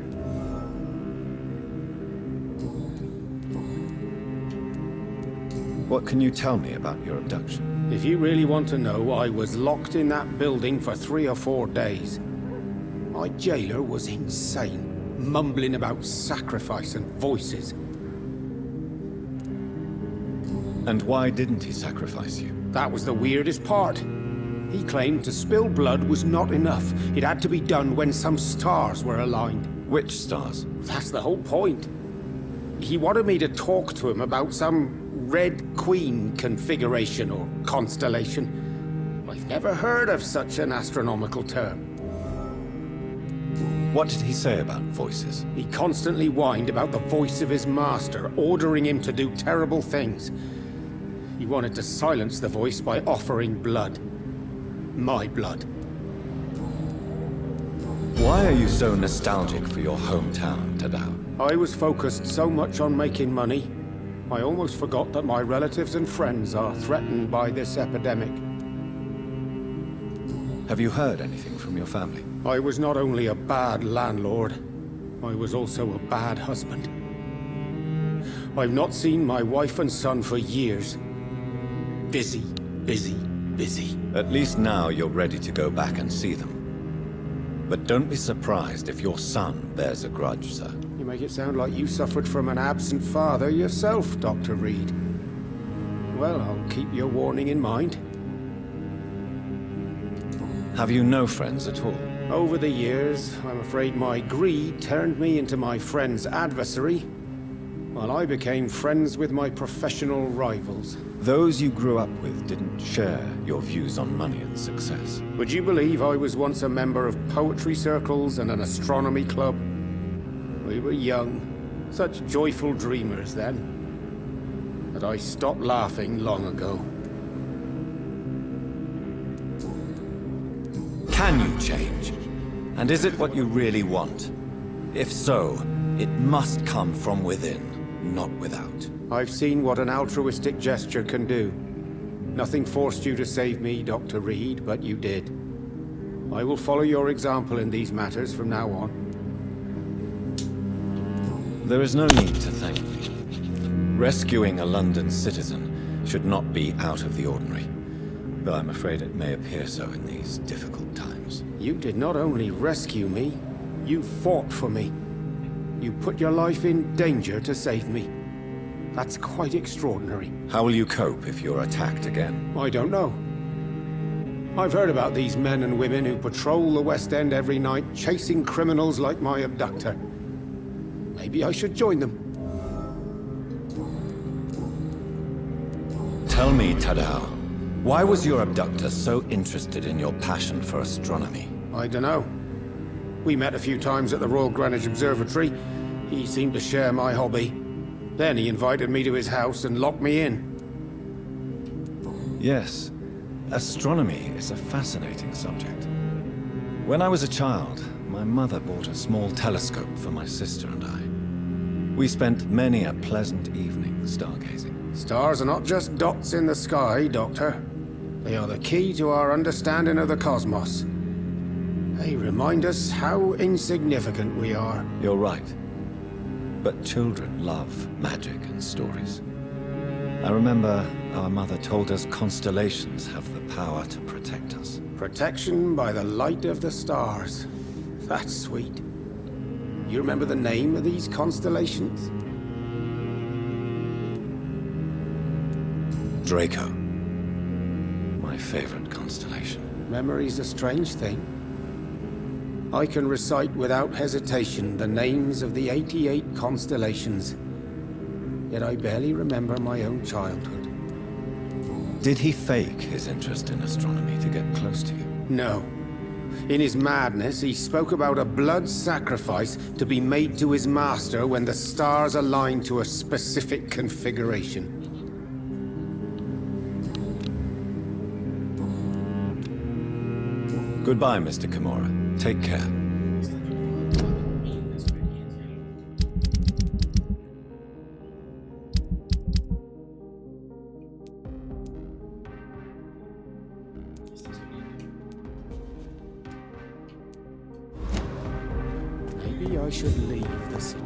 What can you tell me about your abduction? If you really want to know, I was locked in that building for 3 or 4 days. My jailer was insane, mumbling about sacrifice and voices. And why didn't he sacrifice you? That was the weirdest part. He claimed to spill blood was not enough. It had to be done when some stars were aligned. Which stars? That's the whole point. He wanted me to talk to him about some Red Queen configuration or constellation. I've never heard of such an astronomical term. What did he say about voices? He constantly whined about the voice of his master, ordering him to do terrible things. He wanted to silence the voice by offering blood. My blood. Why are you so nostalgic for your hometown, Tadao? I was focused so much on making money, I almost forgot that my relatives and friends are threatened by this epidemic. Have you heard anything from your family? I was not only a bad landlord, I was also a bad husband. I've not seen my wife and son for years. Busy, busy, busy. At least now you're ready to go back and see them. But don't be surprised if your son bears a grudge, sir. You make it sound like you suffered from an absent father yourself, Dr. Reed. Well, I'll keep your warning in mind. Have you no friends at all? Over the years, I'm afraid my greed turned me into my friend's adversary, while I became friends with my professional rivals. Those you grew up with didn't share your views on money and success. Would you believe I was once a member of poetry circles and an astronomy club? We were young, such joyful dreamers then, that I stopped laughing long ago. Can you change? And is it what you really want? If so, it must come from within, not without. I've seen what an altruistic gesture can do. Nothing forced you to save me, Dr. Reed, but you did. I will follow your example in these matters from now on. There is no need to thank me. Rescuing a London citizen should not be out of the ordinary, though I'm afraid it may appear so in these difficult times. You did not only rescue me, you fought for me. You put your life in danger to save me. That's quite extraordinary. How will you cope if you're attacked again? I don't know. I've heard about these men and women who patrol the West End every night, chasing criminals like my abductor. Maybe I should join them. Tell me, Tadao, why was your abductor so interested in your passion for astronomy? I don't know. We met a few times at the Royal Greenwich Observatory. He seemed to share my hobby. Then he invited me to his house and locked me in. Yes, astronomy is a fascinating subject. When I was a child, my mother bought a small telescope for my sister and I. We spent many a pleasant evening stargazing. Stars are not just dots in the sky, Doctor. They are the key to our understanding of the cosmos. They remind us how insignificant we are. You're right. But children love magic and stories. I remember our mother told us constellations have the power to protect us. Protection by the light of the stars. That's sweet. You remember the name of these constellations? Draco. My favorite constellation. Memory's a strange thing. I can recite without hesitation the names of the 88 constellations. Yet I barely remember my own childhood. Did he fake his interest in astronomy to get close to you? No. In his madness, he spoke about a blood sacrifice to be made to his master when the stars aligned to a specific configuration. Goodbye, Mr. Kimura. Take care. Maybe I should leave the city.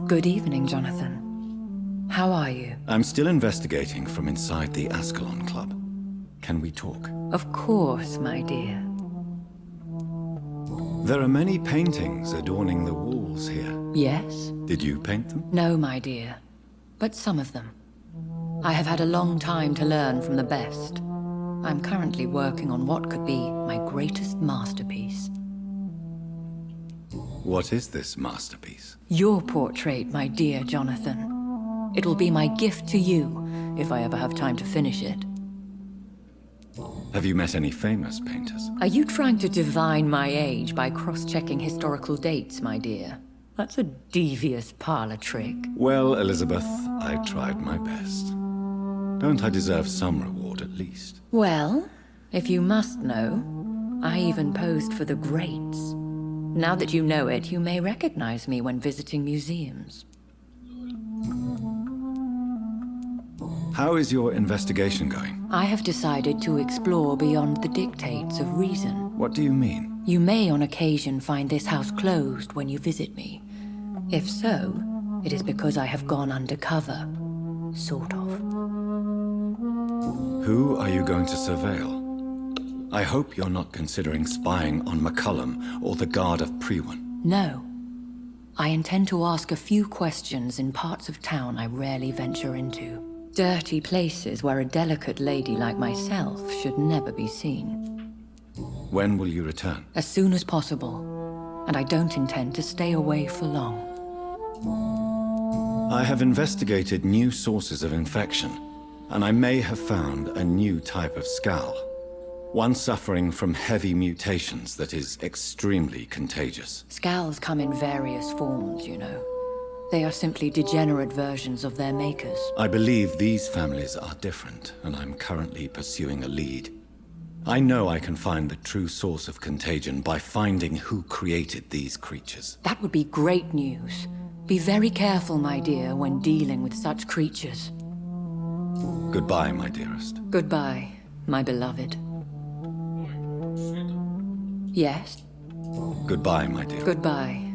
Good evening, Jonathan. How are you? I'm still investigating from inside the Ascalon Club. Can we talk? Of course, my dear. There are many paintings adorning the walls here. Yes? Did you paint them? No, my dear. But some of them. I have had a long time to learn from the best. I'm currently working on what could be my greatest masterpiece. What is this masterpiece? Your portrait, my dear Jonathan. It will be my gift to you, if I ever have time to finish it. Have you met any famous painters? Are you trying to divine my age by cross-checking historical dates, my dear? That's a devious parlor trick. Well, Elizabeth, I tried my best. Don't I deserve some reward at least? Well, if you must know, I even posed for the greats. Now that you know it, you may recognize me when visiting museums. How is your investigation going? I have decided to explore beyond the dictates of reason. What do you mean? You may on occasion find this house closed when you visit me. If so, it is because I have gone undercover. Sort of. Who are you going to surveil? I hope you're not considering spying on McCullum or the Guard of Priwen. No. I intend to ask a few questions in parts of town I rarely venture into. Dirty places where a delicate lady like myself should never be seen. When will you return? As soon as possible. And I don't intend to stay away for long. I have investigated new sources of infection, and I may have found a new type of skull. One suffering from heavy mutations that is extremely contagious. Scowls come in various forms, you know. They are simply degenerate versions of their makers. I believe these families are different, and I'm currently pursuing a lead. I know I can find the true source of contagion by finding who created these creatures. That would be great news. Be very careful, my dear, when dealing with such creatures. Goodbye, my dearest. Goodbye, my beloved. Yes? Goodbye, my dear. Goodbye.